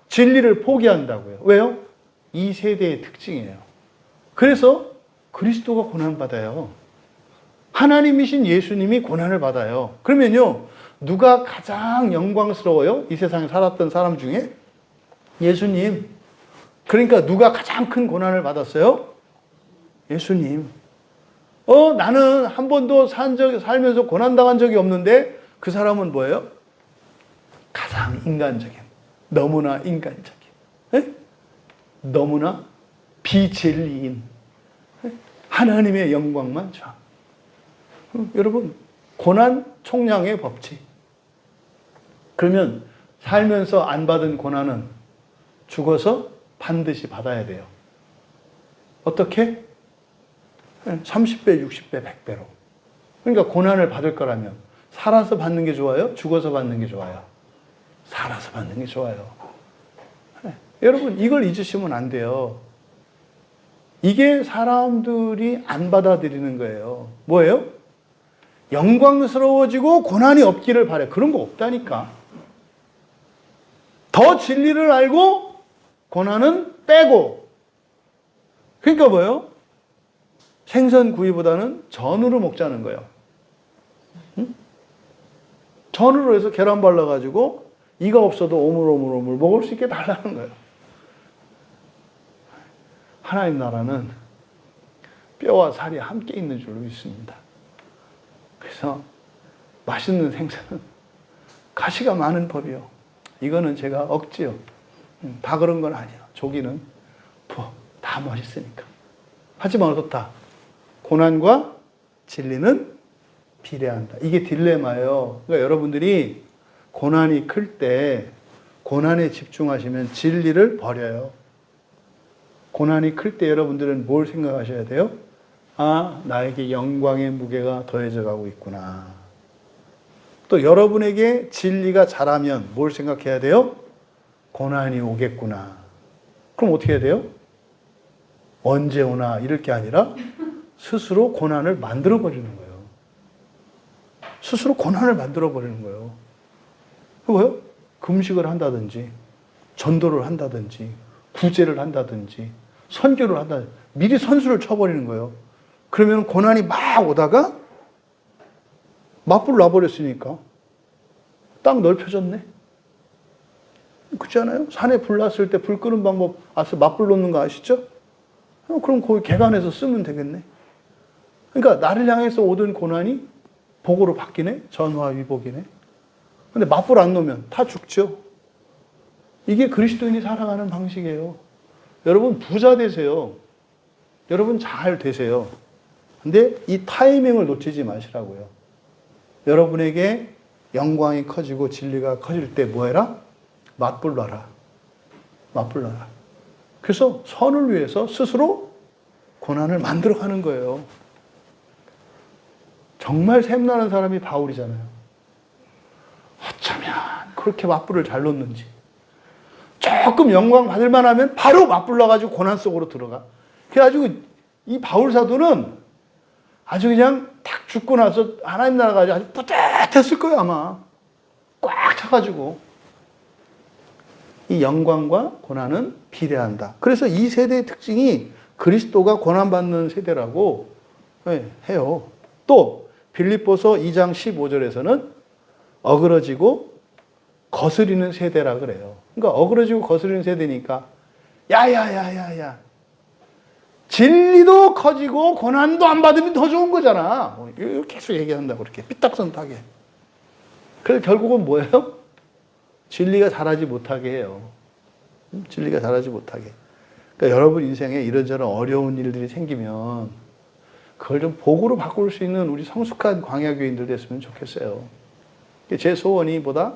진리를 포기한다고요. 왜요? 이 세대의 특징이에요. 그래서 그리스도가 고난받아요. 하나님이신 예수님이 고난을 받아요. 그러면요, 누가 가장 영광스러워요? 이 세상에 살았던 사람 중에? 예수님. 그러니까 누가 가장 큰 고난을 받았어요? 예수님. 나는 한 번도 살면서 고난당한 적이 없는데 그 사람은 뭐예요? 가장 인간적인, 너무나 인간적인, 너무나 비진리인 하나님의 영광만 줘. 여러분, 고난 총량의 법칙. 그러면 살면서 안 받은 고난은 죽어서 반드시 받아야 돼요. 어떻게? 30배, 60배, 100배로. 그러니까 고난을 받을 거라면 살아서 받는 게 좋아요? 죽어서 받는 게 좋아요? 살아서 받는 게 좋아요. 여러분, 이걸 잊으시면 안 돼요. 이게 사람들이 안 받아들이는 거예요. 뭐예요? 영광스러워지고 고난이 없기를 바래. 그런 거 없다니까. 더 진리를 알고 고난은 빼고. 그러니까 뭐예요? 생선 구이보다는 전으로 먹자는 거예요. 응? 전으로 해서 계란 발라가지고 이가 없어도 오물오물 먹을 수 있게 달라는 거예요. 하나님 나라는 뼈와 살이 함께 있는 줄로 믿습니다. 그래서 맛있는 생선은 가시가 많은 법이요. 이거는 제가 억지요. 다 그런 건 아니에요. 조기는 다 맛있으니까. 하지만 어떻다? 고난과 진리는 비례한다. 이게 딜레마예요. 그러니까 여러분들이 고난이 클 때 고난에 집중하시면 진리를 버려요. 고난이 클 때 여러분들은 뭘 생각하셔야 돼요? 아, 나에게 영광의 무게가 더해져 가고 있구나. 또 여러분에게 진리가 자라면 뭘 생각해야 돼요? 고난이 오겠구나. 그럼 어떻게 해야 돼요? 언제 오나 이럴 게 아니라 스스로 고난을 만들어버리는 거예요. 스스로 고난을 만들어버리는 거예요. 뭐요? 금식을 한다든지, 전도를 한다든지, 구제를 한다든지, 선교를 한다든지, 미리 선수를 쳐버리는 거예요. 그러면 고난이 막 오다가 맞불 놔버렸으니까 딱 넓혀졌네. 그렇지 않아요? 산에 불 났을 때 불 끄는 방법, 맞불 놓는 거 아시죠? 그럼 거기 개간해서 쓰면 되겠네. 그러니까 나를 향해서 오던 고난이 복으로 바뀌네? 전화위복이네? 근데 맞불 안 놓으면 다 죽죠? 이게 그리스도인이 살아가는 방식이에요. 여러분 부자 되세요. 여러분 잘 되세요. 근데 이 타이밍을 놓치지 마시라고요. 여러분에게 영광이 커지고 진리가 커질 때 뭐 해라? 맞불 놔라. 맞불 놔라. 그래서 선을 위해서 스스로 고난을 만들어가는 거예요. 정말 샘나는 사람이 바울이잖아요. 어쩌면 그렇게 맞불을 잘 놓는지. 조금 영광 받을 만하면 바로 맞불러가지고 고난 속으로 들어가. 그래가지고 이 바울 사도는 아주 그냥 딱 죽고 나서 하나님 나라 가지고 아주 뿌듯했을 거예요, 아마. 꽉 차가지고. 이 영광과 고난은 비례한다. 그래서 이 세대의 특징이 그리스도가 고난받는 세대라고 해요. 또 빌립보서 2장 15절에서는 어그러지고 거스리는 세대라 그래요. 그러니까 어그러지고 거스리는 세대니까 야야야야야 진리도 커지고 고난도 안 받으면 더 좋은 거잖아. 계속 얘기한다고 그렇게 삐딱선하게. 그래서 결국은 뭐예요? 진리가 자라지 못하게 해요. 진리가 자라지 못하게. 그러니까 여러분 인생에 이런저런 어려운 일들이 생기면 그걸 좀 복으로 바꿀 수 있는 우리 성숙한 광야교인들 됐으면 좋겠어요. 제 소원이 보다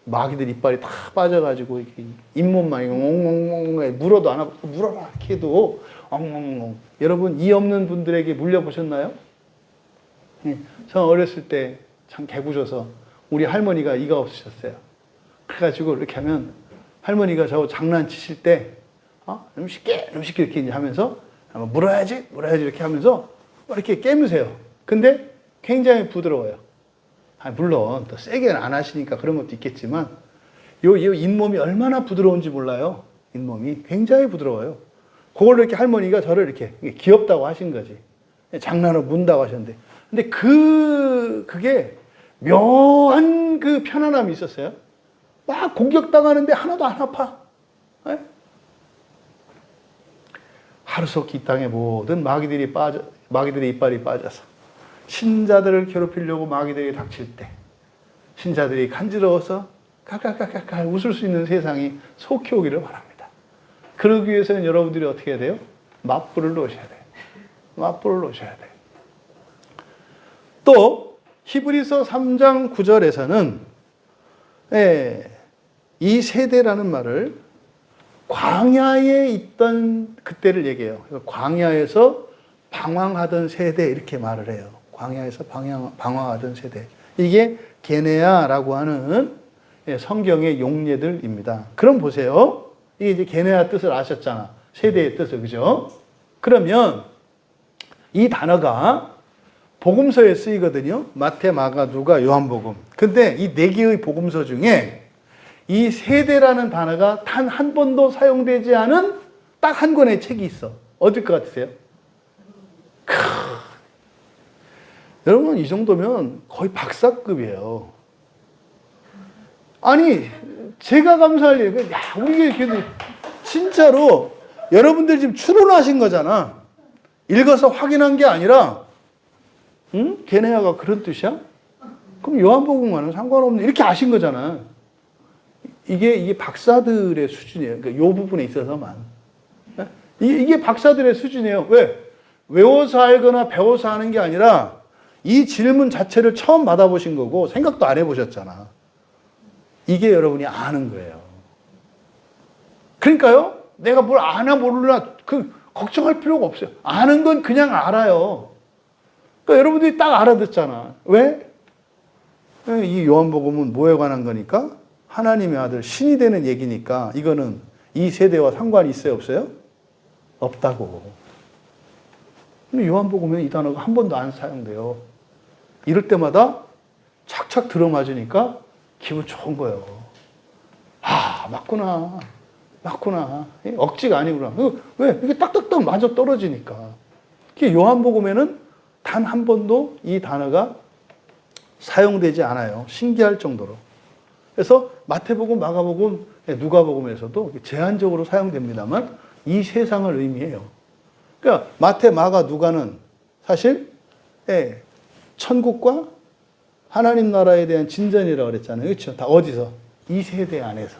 마귀들 이빨이 다 빠져가지고 이렇게 잇몸만 엉엉엉 물어도 안 하고 물어라 이렇게 해도 엉엉엉. 여러분 이 없는 분들에게 물려보셨나요? 저 어렸을 때 참 개구져서 우리 할머니가 이가 없으셨어요. 그래가지고 이렇게 하면 할머니가 저 장난치실 때 좀 쉽게 이렇게 이제 하면서 물어야지 이렇게 하면서 이렇게 깨무세요. 근데 굉장히 부드러워요. 물론 또 세게는 안 하시니까 그런 것도 있겠지만 요 잇몸이 얼마나 부드러운지 몰라요. 잇몸이 굉장히 부드러워요. 그걸 이렇게 할머니가 저를 이렇게 귀엽다고 하신 거지. 장난으로 문다고 하셨는데. 근데 그게 묘한 그 편안함이 있었어요. 막 공격당하는데 하나도 안 아파. 네? 하루속히 이 땅의 모든 마귀들의 이빨이 빠져서 신자들을 괴롭히려고 마귀들이 닥칠 때 신자들이 간지러워서 깔깔깔깔 웃을 수 있는 세상이 속히 오기를 바랍니다. 그러기 위해서는 여러분들이 어떻게 해야 돼요? 맞불을 놓으셔야 돼요. 맞불을 놓으셔야 돼요. 또 히브리서 3장 9절에서는 이 세대라는 말을 광야에 있던 그때를 얘기해요. 광야에서 방황하던 세대 이렇게 말을 해요. 광야에서 방황하던 세대. 이게 게네아라고 하는 성경의 용례들입니다. 그럼 보세요. 이게 이제 게네아 뜻을 아셨잖아. 세대의 뜻을, 그죠? 그러면 이 단어가 복음서에 쓰이거든요. 마태, 마가, 누가, 요한복음. 근데 이 네 개의 복음서 중에 이 세대라는 단어가 단 한 번도 사용되지 않은 딱 한 권의 책이 있어. 어딜 것 같으세요? 여러분, 이 정도면 거의 박사급이에요. 아니, 제가 감사할 일, 야, 우리 진짜로 여러분들 지금 추론하신 거잖아. 읽어서 확인한 게 아니라, 응? 게네아가 그런 뜻이야? 그럼 요한복음과는 상관없네. 이렇게 아신 거잖아. 이게 박사들의 수준이에요. 그러니까 요 부분에 있어서만. 이게 박사들의 수준이에요. 왜? 외워서 알거나 배워서 하는 게 아니라 이 질문 자체를 처음 받아보신 거고 생각도 안 해보셨잖아. 이게 여러분이 아는 거예요. 그러니까요. 내가 뭘 아나 모르나 걱정할 필요가 없어요. 아는 건 그냥 알아요. 그러니까 여러분들이 딱 알아듣잖아. 왜? 이 요한복음은 뭐에 관한 거니까? 하나님의 아들, 신이 되는 얘기니까 이거는 이 세대와 상관이 있어요, 없어요? 없다고. 근데 요한복음에 이 단어가 한 번도 안 사용돼요. 이럴 때마다 착착 들어맞으니까 기분 좋은 거예요. 아, 맞구나. 억지가 아니구나. 왜? 이게 딱딱딱 맞아 떨어지니까. 요한복음에는 단 한 번도 이 단어가 사용되지 않아요. 신기할 정도로. 그래서 마태복음, 마가복음, 누가복음에서도 제한적으로 사용됩니다만 이 세상을 의미해요. 그러니까 마태, 마가, 누가는 사실 천국과 하나님 나라에 대한 진전이라고 그랬잖아요. 그렇죠? 다 어디서? 이 세대 안에서.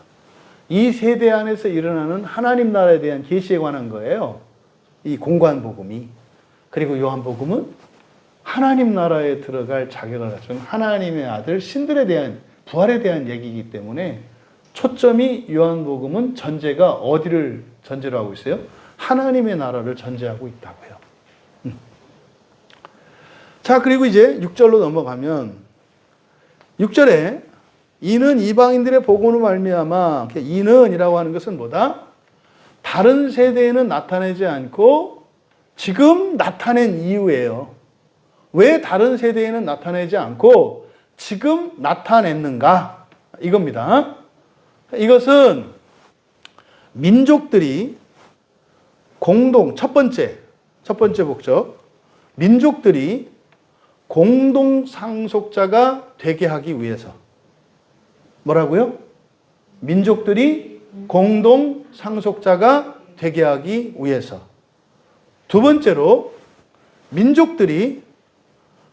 이 세대 안에서 일어나는 하나님 나라에 대한 계시에 관한 거예요. 이 공관복음이. 그리고 요한복음은 하나님 나라에 들어갈 자격을 갖춘 하나님의 아들 신들에 대한 부활에 대한 얘기이기 때문에 초점이 요한복음은 전제가 어디를 전제로 하고 있어요? 하나님의 나라를 전제하고 있다고요. 자, 그리고 이제 6절로 넘어가면 6절에 이는 이방인들의 복음으로 말미암아, 이는이라고 하는 것은 뭐다? 다른 세대에는 나타내지 않고 지금 나타낸 이유예요. 왜 다른 세대에는 나타내지 않고 지금 나타냈는가? 이겁니다. 이것은 민족들이 첫 번째 목적, 민족들이 공동 상속자가 되게 하기 위해서. 뭐라고요? 민족들이 공동 상속자가 되게 하기 위해서. 두 번째로 민족들이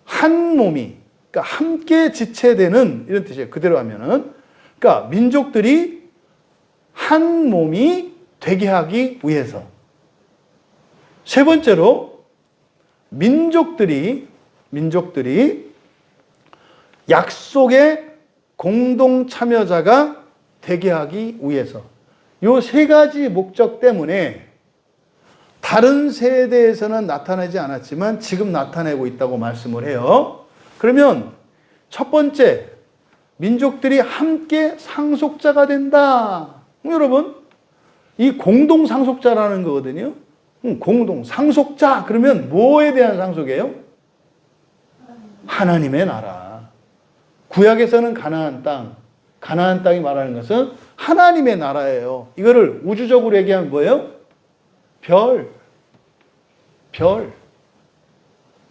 한 몸이, 그러니까 함께 지체되는 이런 뜻이에요. 그대로 하면은. 그러니까 민족들이 한 몸이 되게 하기 위해서. 세 번째로 민족들이 약속의 공동 참여자가 되게 하기 위해서. 이 세 가지 목적 때문에 다른 세대에서는 나타나지 않았지만 지금 나타내고 있다고 말씀을 해요. 그러면 첫 번째, 민족들이 함께 상속자가 된다. 여러분, 이 공동 상속자라는 거거든요. 공동 상속자 그러면 뭐에 대한 상속이에요? 하나님의 나라. 구약에서는 가나안 땅, 가나안 땅이 말하는 것은 하나님의 나라예요. 이거를 우주적으로 얘기하면 뭐예요? 별.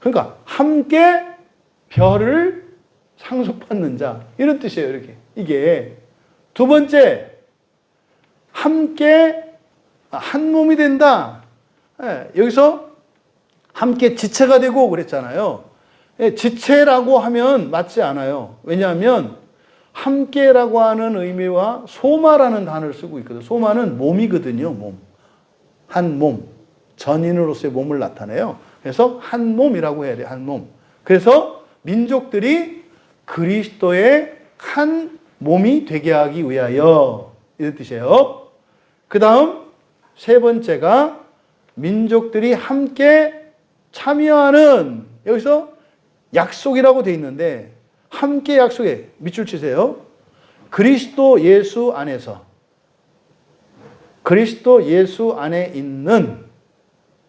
그러니까 함께 별을 상속받는 자 이런 뜻이에요. 이렇게 이게 두 번째, 함께 한 몸이 된다. 여기서 함께 지체가 되고 그랬잖아요. 지체라고 하면 맞지 않아요. 왜냐하면 함께라고 하는 의미와 소마라는 단어를 쓰고 있거든요. 소마는 몸이거든요. 몸. 한 몸. 전인으로서의 몸을 나타내요. 그래서 한 몸이라고 해야 돼요. 한 몸. 그래서 민족들이 그리스도의 한 몸이 되게 하기 위하여 이런 뜻이에요. 그 다음 세 번째가 민족들이 함께 참여하는, 여기서 약속이라고 되어 있는데 함께 약속에 밑줄 치세요. 그리스도 예수 안에서, 그리스도 예수 안에 있는,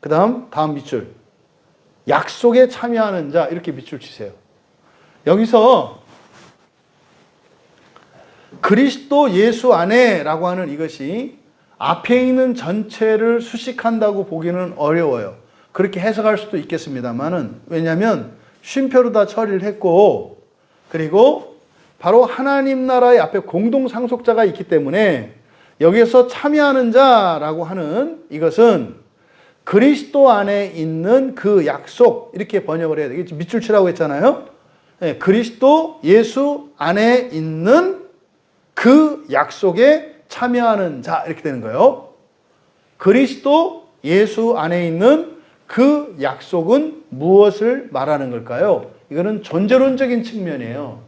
그 다음 밑줄, 약속에 참여하는 자 이렇게 밑줄 치세요. 여기서 그리스도 예수 안에라고 하는 이것이 앞에 있는 전체를 수식한다고 보기는 어려워요. 그렇게 해석할 수도 있겠습니다만은, 왜냐하면 쉼표로 다 처리를 했고, 그리고 바로 하나님 나라의 앞에 공동 상속자가 있기 때문에 여기에서 참여하는 자라고 하는 이것은 그리스도 안에 있는 그 약속, 이렇게 번역을 해야 되겠죠. 밑줄 치라고 했잖아요. 네, 그리스도 예수 안에 있는 그 약속에 참여하는 자 이렇게 되는 거예요. 그리스도 예수 안에 있는 그 약속은 무엇을 말하는 걸까요? 이거는 존재론적인 측면이에요.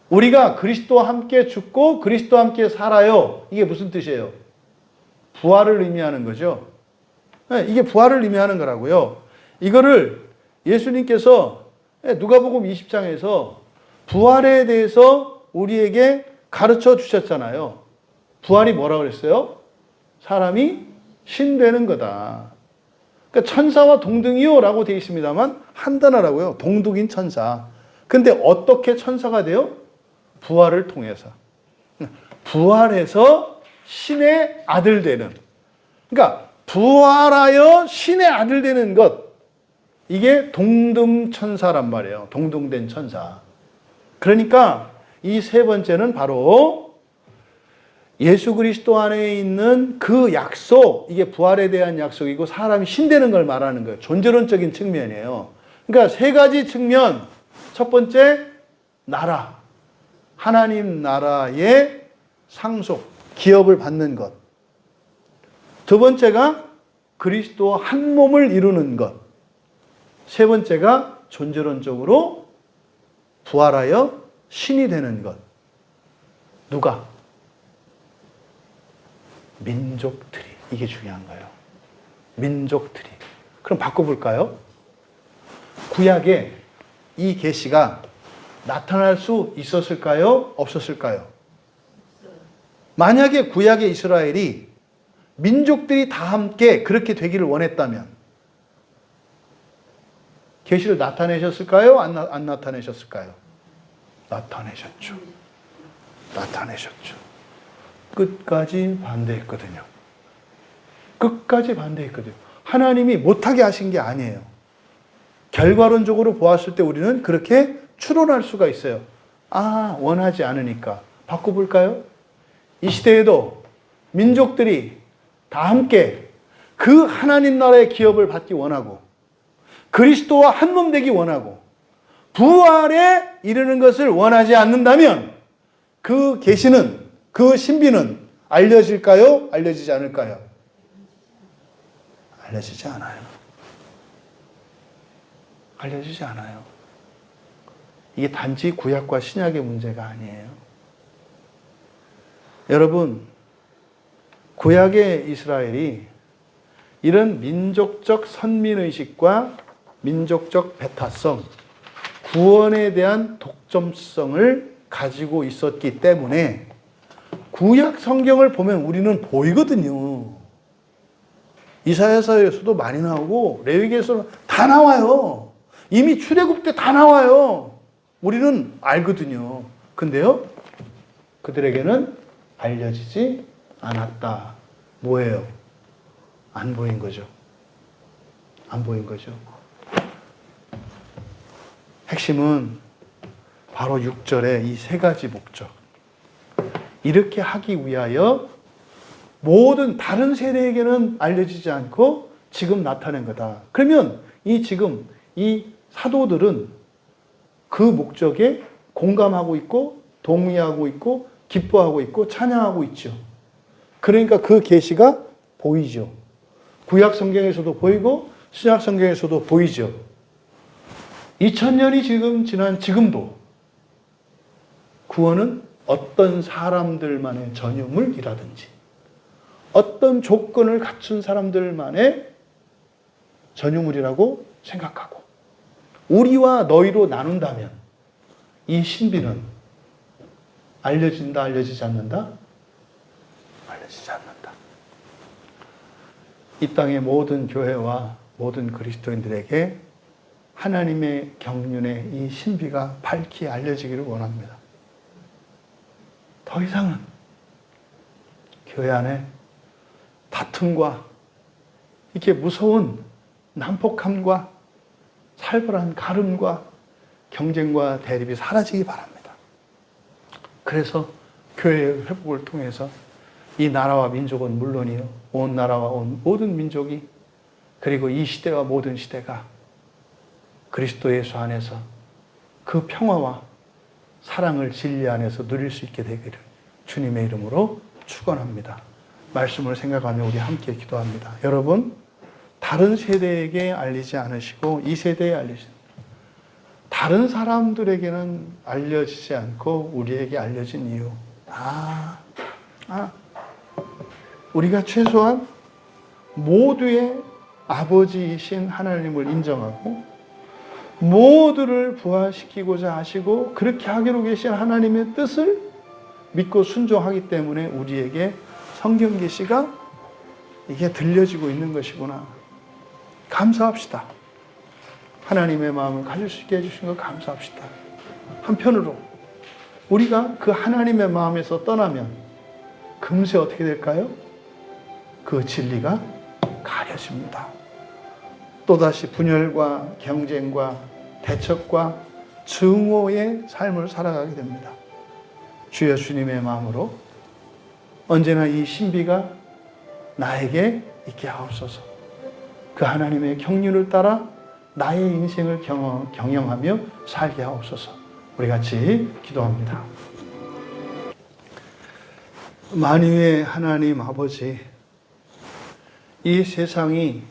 우리가 그리스도와 함께 죽고 그리스도와 함께 살아요. 이게 무슨 뜻이에요? 부활을 의미하는 거죠. 네, 이게 부활을 의미하는 거라고요. 이거를 예수님께서 누가복음 20장에서 부활에 대해서 우리에게 가르쳐 주셨잖아요. 부활이 뭐라고 그랬어요? 사람이 신 되는 거다. 그러니까 천사와 동등이요 라고 되어 있습니다만 한 단어라고요. 동등인 천사. 근데 어떻게 천사가 돼요? 부활을 통해서. 부활해서 신의 아들 되는. 그러니까 부활하여 신의 아들 되는 것. 이게 동등천사란 말이에요. 동등된 천사. 그러니까 이 세 번째는 바로 예수 그리스도 안에 있는 그 약속, 이게 부활에 대한 약속이고 사람이 신되는 걸 말하는 거예요. 존재론적인 측면이에요. 그러니까 세 가지 측면. 첫 번째, 나라. 하나님 나라의 상속, 기업을 받는 것. 두 번째가 그리스도와 한 몸을 이루는 것. 세 번째가 존재론적으로 부활하여 신이 되는 것. 누가? 민족들이. 이게 중요한 거예요. 민족들이. 그럼 바꿔볼까요? 구약에 이 계시가 나타날 수 있었을까요? 없었을까요? 만약에 구약의 이스라엘이 민족들이 다 함께 그렇게 되기를 원했다면 계시를 나타내셨을까요? 안 나타내셨을까요? 나타내셨죠. 나타내셨죠. 끝까지 반대했거든요. 끝까지 반대했거든요. 하나님이 못하게 하신 게 아니에요. 결과론적으로 보았을 때 우리는 그렇게 추론할 수가 있어요. 아, 원하지 않으니까. 바꿔볼까요? 이 시대에도 민족들이 다 함께 그 하나님 나라의 기업을 받기 원하고 그리스도와 한 몸 되기 원하고 부활에 이르는 것을 원하지 않는다면 그 계시는, 그 신비는 알려질까요? 알려지지 않을까요? 알려지지 않아요. 알려지지 않아요. 이게 단지 구약과 신약의 문제가 아니에요. 여러분, 구약의 이스라엘이 이런 민족적 선민의식과 민족적 배타성, 구원에 대한 독점성을 가지고 있었기 때문에 구약 성경을 보면 우리는 보이거든요. 이사야서에서도 많이 나오고 레위기에서도 다 나와요. 이미 출애굽 때 다 나와요. 우리는 알거든요. 근데요, 그들에게는 알려지지 않았다. 뭐예요? 안 보인 거죠. 안 보인 거죠. 핵심은 바로 6절에 이 세 가지 목적. 이렇게 하기 위하여 모든 다른 세대에게는 알려지지 않고 지금 나타낸 거다. 그러면 지금 이 사도들은 그 목적에 공감하고 있고 동의하고 있고 기뻐하고 있고 찬양하고 있죠. 그러니까 그 계시가 보이죠. 구약 성경에서도 보이고 신약 성경에서도 보이죠. 2000년이 지금 지난 지금도 구원은 어떤 사람들만의 전유물이라든지 어떤 조건을 갖춘 사람들만의 전유물이라고 생각하고 우리와 너희로 나눈다면 이 신비는 알려진다, 알려지지 않는다? 알려지지 않는다. 이 땅의 모든 교회와 모든 그리스도인들에게 하나님의 경륜의 이 신비가 밝히 알려지기를 원합니다. 더 이상은 교회 안에 다툼과 이렇게 무서운 난폭함과 살벌한 가름과 경쟁과 대립이 사라지기 바랍니다. 그래서 교회의 회복을 통해서 이 나라와 민족은 물론이요, 온 나라와 온 모든 민족이 그리고 이 시대와 모든 시대가 그리스도 예수 안에서 그 평화와 사랑을 진리 안에서 누릴 수 있게 되기를 주님의 이름으로 축원합니다. 말씀을 생각하며 우리 함께 기도합니다. 여러분, 다른 세대에게 알리지 않으시고 이 세대에 알리신 다른 사람들에게는 알려지지 않고 우리에게 알려진 이유. 우리가 최소한 모두의 아버지이신 하나님을 인정하고 모두를 부활시키고자 하시고 그렇게 하기로 계신 하나님의 뜻을 믿고 순종하기 때문에 우리에게 성경 계시가 이게 들려지고 있는 것이구나. 감사합시다. 하나님의 마음을 가질 수 있게 해주신 것 감사합시다. 한편으로 우리가 그 하나님의 마음에서 떠나면 금세 어떻게 될까요? 그 진리가 가려집니다. 또다시 분열과 경쟁과 대척과 증오의 삶을 살아가게 됩니다. 주여 주님의 마음으로 언제나 이 신비가 나에게 있게 하옵소서. 그 하나님의 경륜을 따라 나의 인생을 경영하며 살게 하옵소서. 우리 같이 기도합니다. 만유의 하나님 아버지, 이 세상이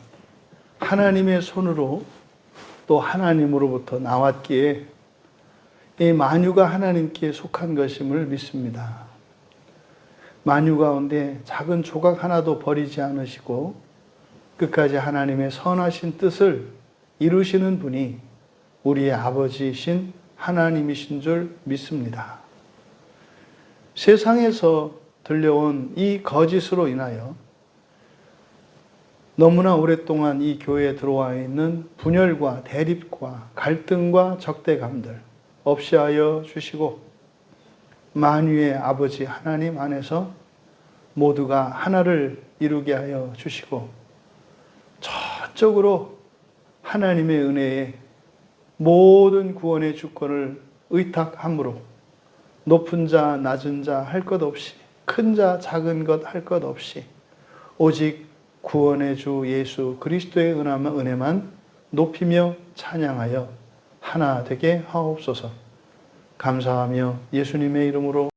하나님의 손으로 또 하나님으로부터 나왔기에 이 만유가 하나님께 속한 것임을 믿습니다. 만유 가운데 작은 조각 하나도 버리지 않으시고 끝까지 하나님의 선하신 뜻을 이루시는 분이 우리의 아버지이신 하나님이신 줄 믿습니다. 세상에서 들려온 이 거짓으로 인하여 너무나 오랫동안 이 교회에 들어와 있는 분열과 대립과 갈등과 적대감들 없이 하여 주시고 만유의 아버지 하나님 안에서 모두가 하나를 이루게 하여 주시고 전적으로 하나님의 은혜에 모든 구원의 주권을 의탁함으로 높은 자 낮은 자 할 것 없이 큰 자 작은 것 할 것 없이 오직 구원의 주 예수 그리스도의 은혜만 높이며 찬양하여 하나 되게 하옵소서. 감사하며 예수님의 이름으로